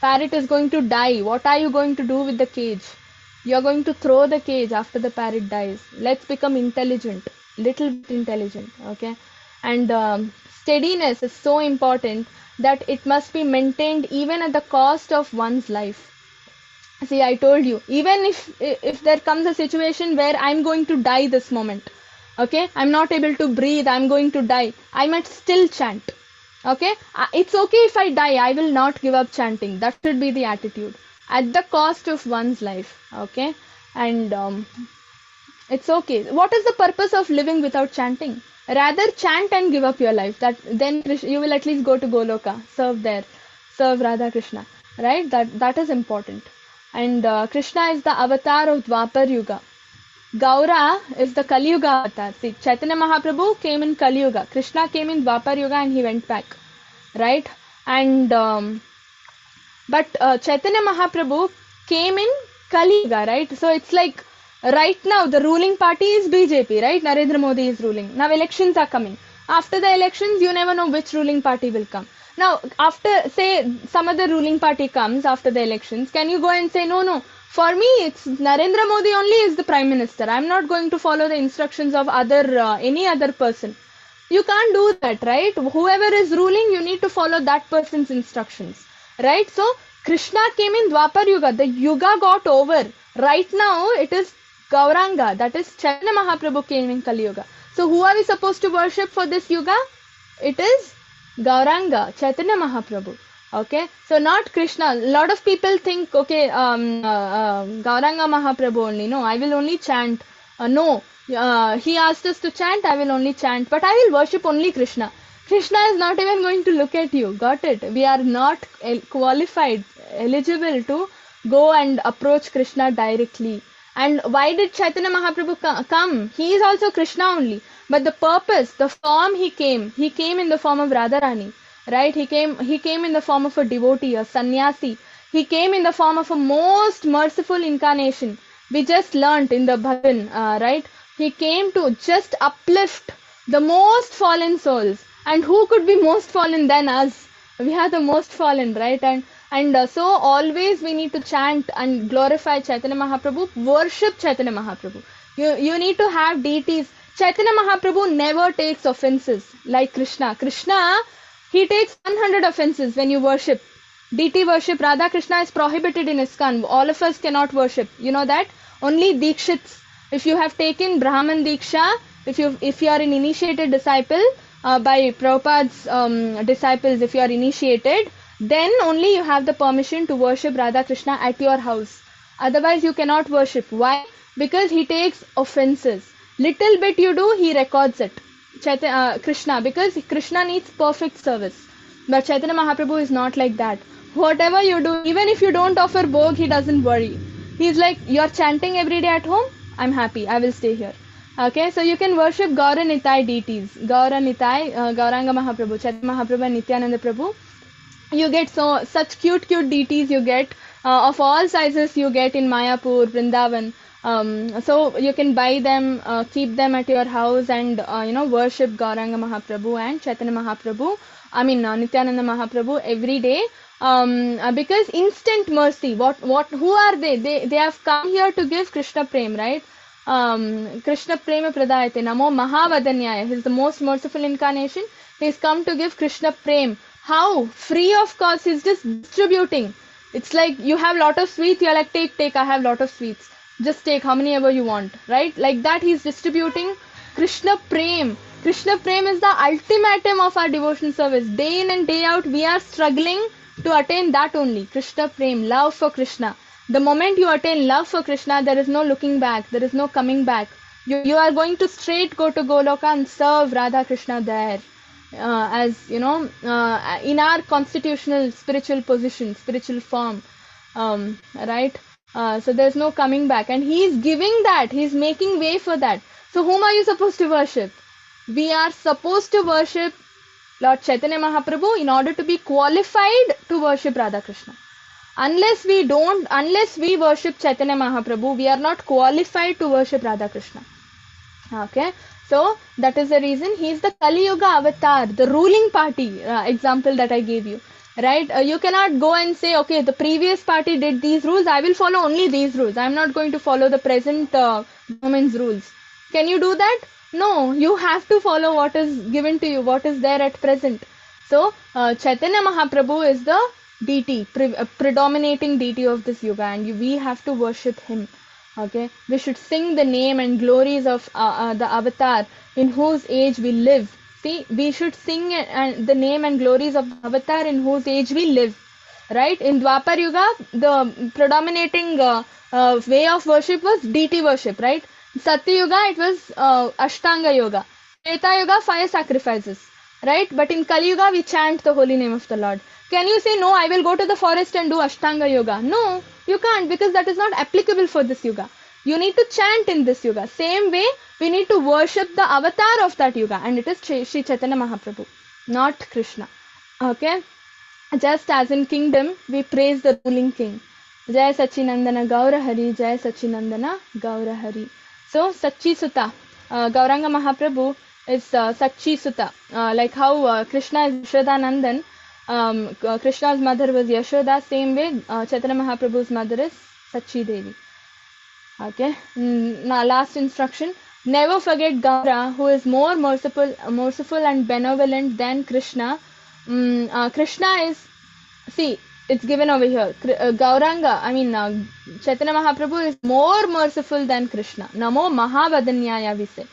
Parrot is going to die. What are you going to do with the cage? You're going to throw the cage after the parrot dies. Let's become intelligent, little bit intelligent, okay? And steadiness is so important that it must be maintained even at the cost of one's life. See, I told you, even if there comes a situation where I'm going to die this moment, okay, I'm not able to breathe, I'm going to die, I might still chant. Okay, it's okay if I die, I will not give up chanting. That should be the attitude at the cost of one's life. Okay, and it's okay. What is the purpose of living without chanting? Rather chant and give up your life. That then you will at least go to Goloka, serve there, serve Radha Krishna, right? That is important. And Krishna is the avatar of Dwapar Yuga. Gaura is the Kali Yuga avatar. See, Chaitanya Mahaprabhu came in Kali Yuga. Krishna came in Dwapar Yuga and he went back, right? And but Chaitanya Mahaprabhu came in Kali Yuga, right? So it's like right now the ruling party is BJP, right? Narendra Modi is ruling. Now elections are coming. After the elections, you never know which ruling party will come. Now, after, say, some other ruling party comes after the elections, can you go and say, no, for me, it's Narendra Modi only is the Prime Minister. I'm not going to follow the instructions of any other person. You can't do that, right? Whoever is ruling, you need to follow that person's instructions, right? So, Krishna came in Dwapar Yuga. The Yuga got over. Right now, it is Gauranga. That is Chaitanya Mahaprabhu came in Kali Yuga. So, who are we supposed to worship for this Yuga? It is Gauranga, Chaitanya Mahaprabhu. Okay, so not Krishna. A lot of people think, okay, Gauranga Mahaprabhu only. No, I will only chant. No, he asked us to chant, I will only chant. But I will worship only Krishna. Krishna is not even going to look at you. Got it? We are not qualified, eligible to go and approach Krishna directly. And why did Chaitanya Mahaprabhu come? He is also Krishna only. But the purpose, the form he came in the form of Radharani. Right? He came in the form of a devotee, a sannyasi. He came in the form of a most merciful incarnation. We just learnt in the bhajan, right? He came to just uplift the most fallen souls. And who could be most fallen than us? We are the most fallen, right? And so always we need to chant and glorify Chaitanya Mahaprabhu, worship Chaitanya Mahaprabhu. You need to have deities. Chaitanya Mahaprabhu never takes offenses like Krishna. Krishna, he takes 100 offenses when you worship. Deity worship, Radha Krishna is prohibited in ISKCON. All of us cannot worship. You know that? Only Dikshits. If you have taken Brahman Diksha, if you are an initiated disciple, by Prabhupada's disciples, if you are initiated, then only you have the permission to worship Radha Krishna at your house. Otherwise, you cannot worship. Why? Because he takes offenses. Little bit you do, he records it. Krishna, because Krishna needs perfect service. But Chaitanya Mahaprabhu is not like that. Whatever you do, even if you don't offer bhog, he doesn't worry. He's like, you're chanting every day at home? I'm happy. I will stay here. Okay, so you can worship Gaura Nitai deities. Gaura Nitai, Gauranga Mahaprabhu, Chaitanya Mahaprabhu and Nityananda Prabhu. You get such cute deities you get of all sizes you get in Mayapur, Vrindavan. So you can buy them, keep them at your house and worship Gauranga Mahaprabhu and Chaitanya Mahaprabhu. Nityananda Mahaprabhu every day. Because instant mercy. Who are they? They have come here to give Krishna Prem, right? Krishna Prema Pradayate Namo Mahavadanyaya. He's the most merciful incarnation. He's come to give Krishna Prem. How? Free of cost. He's just distributing. It's like you have lot of sweets. You're like, take. I have lot of sweets. Just take how many ever you want, right? Like that, he's distributing Krishna Prem. Krishna Prem is the ultimatum of our devotion service. Day in and day out, we are struggling to attain that only. Krishna Prem, love for Krishna. The moment you attain love for Krishna, there is no looking back. There is no coming back. You are going to straight go to Goloka and serve Radha Krishna there. In our constitutional spiritual position, spiritual form, right? So there's no coming back, and he is giving that. He's making way for that. So whom are you supposed to worship? We are supposed to worship Lord Chaitanya Mahaprabhu in order to be qualified to worship Radha Krishna. Unless we worship Chaitanya Mahaprabhu, we are not qualified to worship Radha Krishna. Okay, so that is the reason he is the Kali Yuga avatar, the ruling party example that I gave you, right? You cannot go and say, okay, the previous party did these rules, I will follow only these rules. I am not going to follow the present government's rules. Can you do that? No, you have to follow what is given to you, what is there at present. So Chaitanya Mahaprabhu is the deity, predominating deity of this yuga, and we have to worship him. Okay, we should sing the name and glories of the avatar in whose age we live. See, we should sing the name and glories of the avatar in whose age we live. Right? In Dwapar Yuga, the predominating way of worship was deity worship. Right? Satya Yuga, it was Ashtanga Yoga. Treta Yuga, fire sacrifices. Right? But in Kali Yuga, we chant the holy name of the Lord. Can you say, no, I will go to the forest and do Ashtanga Yoga? No, you can't, because that is not applicable for this Yuga. You need to chant in this Yuga. Same way, we need to worship the avatar of that Yuga, and it is Sri Chaitanya Mahaprabhu, not Krishna. Okay? Just as in kingdom, we praise the ruling king. Jai Sachinandana Gaura Hari, Jai Sachinandana Gaura Hari. So, Sachi Sutta, Gauranga Mahaprabhu is Sachi Sutta. Like how Krishna is Yashodanandan, Krishna's mother was Yashoda, same way Chaitanya Mahaprabhu's mother is Sachi Devi. Okay, now last instruction, never forget Gaura, who is more merciful and benevolent than Krishna. Krishna is, see, it's given over here, Gauranga, Chaitanya Mahaprabhu is more merciful than Krishna. Namo Mahavadanyaya we say.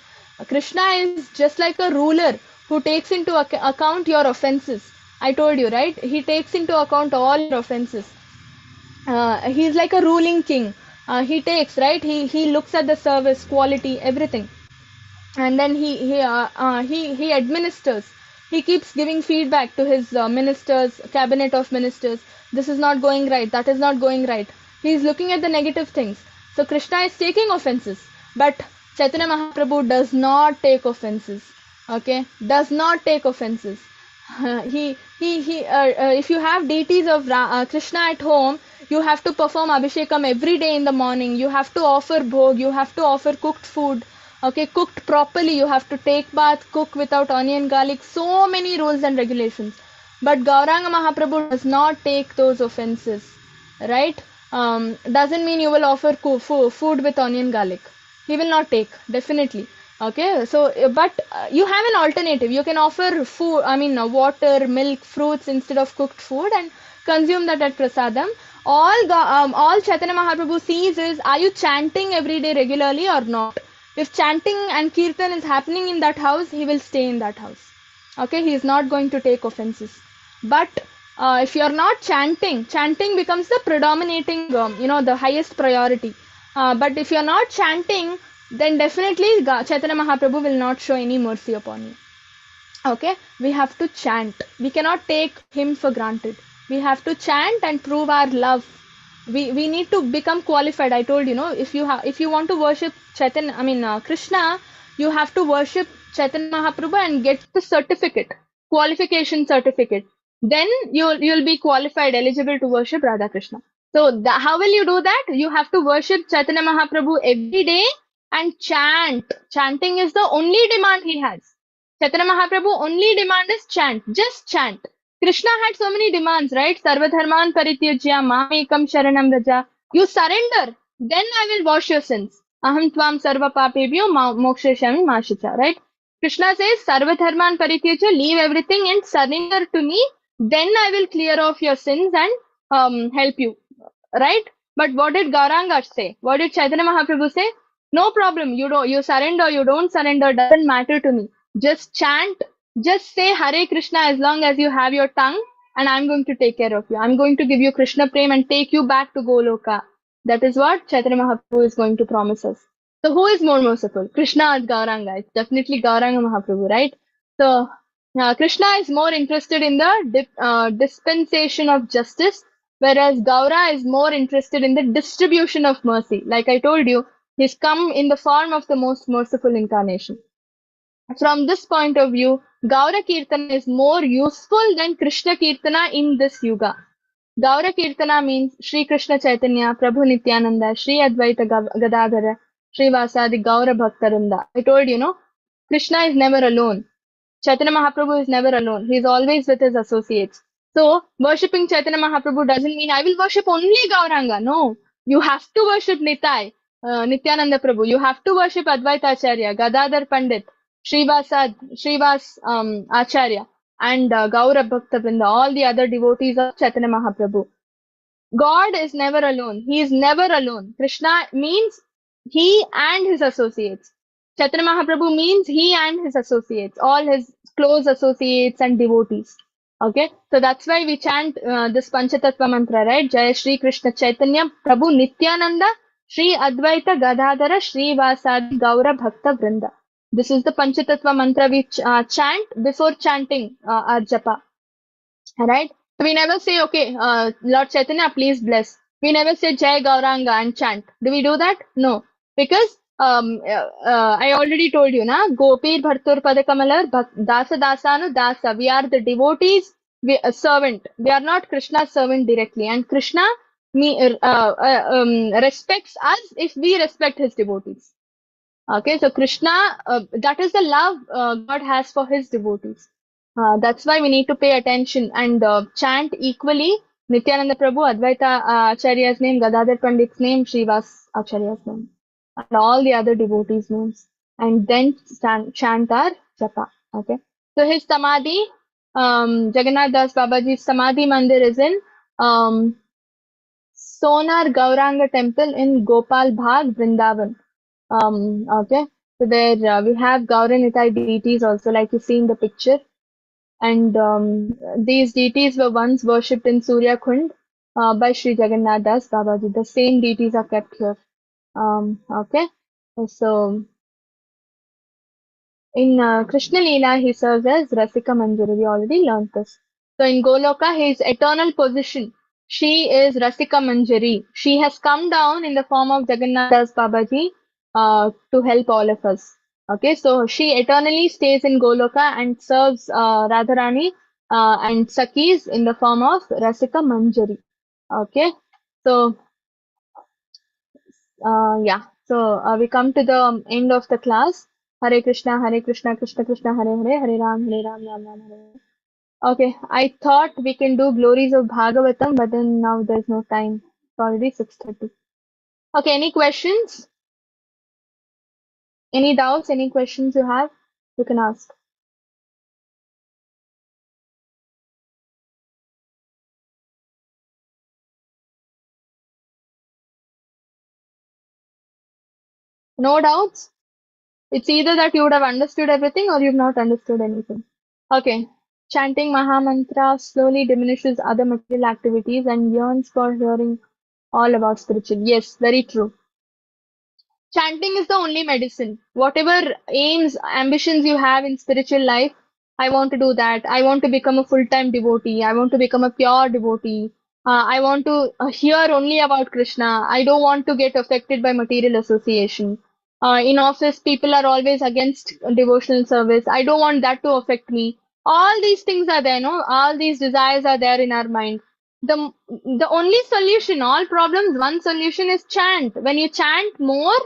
Krishna is just like a ruler who takes into account your offenses. I told you, right? He takes into account all your offenses. He's like a ruling king. He takes, right? He looks at the service, quality, everything. And then he administers. He keeps giving feedback to his ministers, cabinet of ministers. This is not going right. That is not going right. He is looking at the negative things. So Krishna is taking offenses. But Chaitanya Mahaprabhu does not take offenses. Okay? Does not take offenses. If you have deities of Krishna at home, you have to perform Abhishekam every day in the morning. You have to offer bhog. You have to offer cooked food. Okay, cooked properly. You have to take bath, cook without onion, garlic. So many rules and regulations. But Gauranga Mahaprabhu does not take those offenses. Right? Doesn't mean you will offer food with onion, garlic. He will not take, definitely. Okay, so but you have an alternative. You can offer food, water, milk, fruits instead of cooked food and consume that at prasadam. All Chaitanya Mahaprabhu sees is, are you chanting every day regularly or not? If chanting and kirtan is happening in that house, he will stay in that house. Okay, he is not going to take offenses. But if you are not chanting, chanting becomes the predominating, the highest priority. But if you are not chanting, then definitely Chaitanya Mahaprabhu will not show any mercy upon you. Okay, we have to chant. We cannot take him for granted. We have to chant and prove our love. We need to become qualified. I told you, if you want to worship Krishna, you have to worship Chaitanya Mahaprabhu and get the certificate, qualification certificate. Then you'll be qualified, eligible to worship Radha Krishna. So how will you do that? You have to worship Chaitanya Mahaprabhu every day and chant. Chanting is the only demand he has. Chaitanya Mahaprabhu only demand is chant. Just chant. Krishna had so many demands, right? Sarvadharman parityajya mamekam sharanam raja. You surrender, then I will wash your sins. Aham tvam sarva papebhyo mokshayami mashicha, right? Krishna says, Sarvadharman parityajya, leave everything and surrender to me, then I will clear off your sins and help you, right? But what did Gauranga say? What did Chaitanya Mahaprabhu say? No problem, you surrender, you don't surrender, doesn't matter to me. Just chant, just say Hare Krishna as long as you have your tongue, and I'm going to take care of you. I'm going to give you Krishna Prem and take you back to Goloka. That is what Chaitanya Mahaprabhu is going to promise us. So who is more merciful? Krishna or Gauranga? It's definitely Gauranga Mahaprabhu, right? So Krishna is more interested in the dispensation of justice, whereas Gaura is more interested in the distribution of mercy. Like I told you, he's come in the form of the most merciful incarnation. From this point of view, Gaura Kirtana is more useful than Krishna Kirtana in this yuga. Gaura Kirtana means Sri Krishna Chaitanya, Prabhu Nityananda, Sri Advaita Gadadhara, Sri Vasadi Gaura Bhaktarinda. I told you, Krishna is never alone. Chaitanya Mahaprabhu is never alone. He is always with his associates. So, worshipping Chaitanya Mahaprabhu doesn't mean I will worship only Gauranga. No. You have to worship Nitai, Nityananda Prabhu. You have to worship Advaita Acharya, Gadadhar Pandit, Srivas Acharya, and Gaura Bhakta Vrinda, all the other devotees of Chaitanya Mahaprabhu. God is never alone. He is never alone. Krishna means he and his associates. Chaitanya Mahaprabhu means he and his associates, all his close associates and devotees. Okay, so that's why we chant this Panchatattva mantra, right? Jaya Shri Krishna Chaitanya Prabhu Nityananda Shri Advaita Gadadhara Shri Vasadi Gaura Bhakta Vrinda. This is the Panchatattva mantra we chant before chanting our japa. Alright? So we never say, okay, Lord Chaitanya, please bless. We never say Jai Gauranga and chant. Do we do that? No. Because I already told you, na, Gopir Bhartur Padakamalar Dasa Dasanu Dasa. We are the devotees, a servant. We are not Krishna's servant directly. And Krishna respects us if we respect his devotees. Okay, so Krishna, that is the love God has for his devotees. That's why we need to pay attention and chant equally Nityananda Prabhu, Advaita Acharya's name, Gadadhar Pandit's name, Srivas Acharya's name, and all the other devotees' names, and then chant our japa. Okay, so his samadhi, Jagannath Das Babaji's samadhi mandir is in Sonar Gauranga Temple in Gopal Bhag, Vrindavan. Okay, so there we have Gauranitai deities also, like you see in the picture. And these deities were once worshipped in Surya Kund by Sri Jagannath Das Babaji. The same deities are kept here. Okay, so in Krishna Leela, he serves as Rasika Manjari. We already learned this. So in Goloka, his eternal position, she is Rasika Manjari. She has come down in the form of Jagannath Das Babaji to help all of us. Okay, so she eternally stays in Goloka and serves Radharani and Sakis in the form of Rasika Manjari. Okay, so yeah, so we come to the end of the class. Hare Krishna, Krishna Krishna, Hare Hare, Hare Ram, Ram Ram, Hare Hare. Okay, I thought we can do glories of Bhagavatam, but then now there's no time. It's already 6:30. Okay, any questions? Any doubts? Any questions you have? You can ask. No doubts? It's either that you would have understood everything or you've not understood anything. Okay. Chanting Mahamantra slowly diminishes other material activities and yearns for hearing all about spiritual. Yes, very true. Chanting is the only medicine. Whatever aims, ambitions you have in spiritual life, I want to do that. I want to become a full-time devotee. I want to become a pure devotee. I want to hear only about Krishna. I don't want to get affected by material association. In office, people are always against devotional service. I don't want that to affect me. All these things are there, no? All these desires are there in our mind. The only solution, all problems, one solution is chant. When you chant more,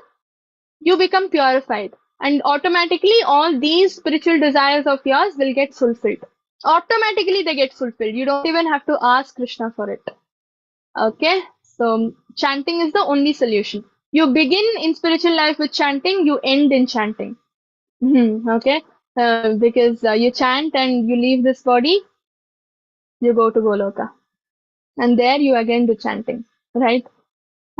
you become purified, and automatically all these spiritual desires of yours will get fulfilled. Automatically they get fulfilled. You don't even have to ask Krishna for it. Okay, so chanting is the only solution. You begin in spiritual life with chanting, you end in chanting. Okay, because you chant and you leave this body, you go to Goloka, and there you again do chanting, right?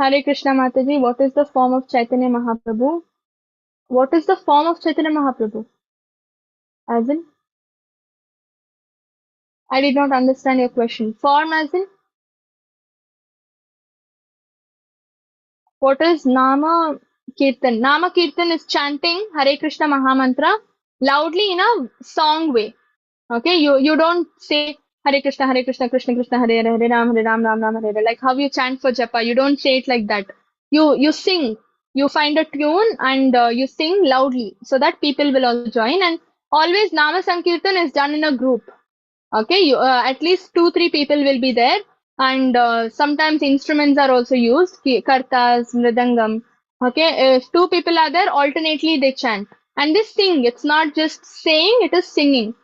Hare Krishna Mataji, what is the form of Chaitanya Mahaprabhu? What is the form of Chaitanya Mahaprabhu? As in, I did not understand your question. Form as in, what is Nama Kirtan? Nama Kirtan is chanting Hare Krishna Mahamantra loudly in a song way. Okay, you don't say Hare Krishna, Krishna Krishna, Hare Ram, Ram Ram, Hare Hare. Like how you chant for japa, you don't say it like that. You sing. You find a tune and you sing loudly so that people will also join. And always Nama Sankirtan is done in a group. Okay, at least 2-3 people will be there, and sometimes instruments are also used, kartas, mridangam. Okay, if 2 people are there, alternately they chant and they sing. It's not just saying; it is singing.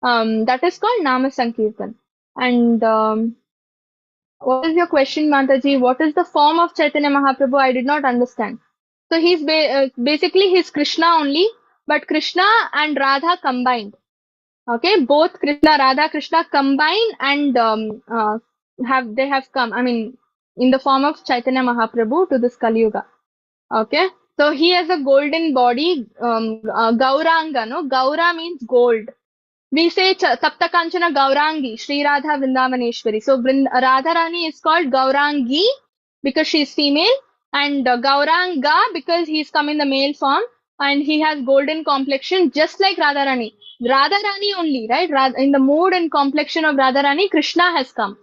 That is called Nama Sankirtan. And what is your question, Mataji? What is the form of Chaitanya Mahaprabhu? I did not understand. So he's basically he's Krishna only, but Krishna and Radha combined. Okay, both Krishna, Radha, Krishna combine and have come. I mean, in the form of Chaitanya Mahaprabhu to this Kali Yuga. Okay, so he has a golden body, Gauranga. No, Gaura means gold. We say Sapta Kanchana Gaurangi, Sri Radha Vrindavaneshwari. So Radharani is called Gaurangi because she is female, and Gauranga because he's come in the male form and he has golden complexion just like Radharani. Radharani only, right? In the mood and complexion of Radharani, Krishna has come.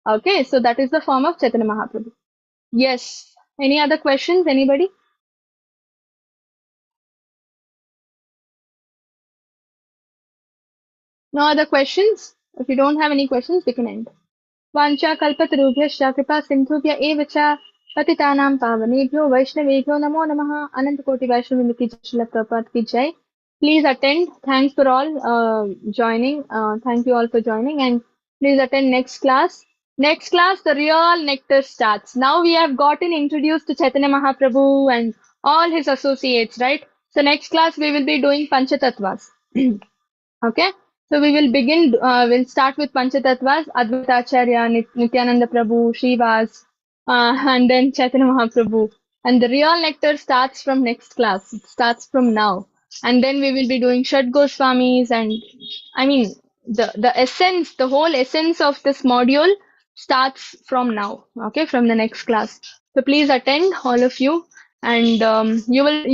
Okay, so that is the form of Chaitanya Mahaprabhu. Yes. Any other questions? Anybody? No other questions? If you don't have any questions, we can end. वाञ्छा कल्पतरुभ्यश्च कृपा सिन्धुभ्य एव च पतितानां पावनेभ्यो वैष्णवेभ्यो नमो नमः अनंतकोटि वैष्णव की जय श्रील प्रभुपाद की जय. Please attend. Thanks for all joining. Thank you all for joining, and please attend next class. Next class, the real nectar starts. Now we have gotten introduced to Chaitanya Mahaprabhu and all his associates, right? So next class we will be doing Panchatattvas. Okay, so we will begin, we'll start with Panchatattvas, Advaitacharya, Nityananda Prabhu, Srivas, and then Chaitanya Mahaprabhu. And the real nectar starts from next class. It starts from now. And then we will be doing Shad Goswamis, and I mean, the essence, the whole essence of this module starts from now. Okay, from the next class. So please attend, all of you, and you will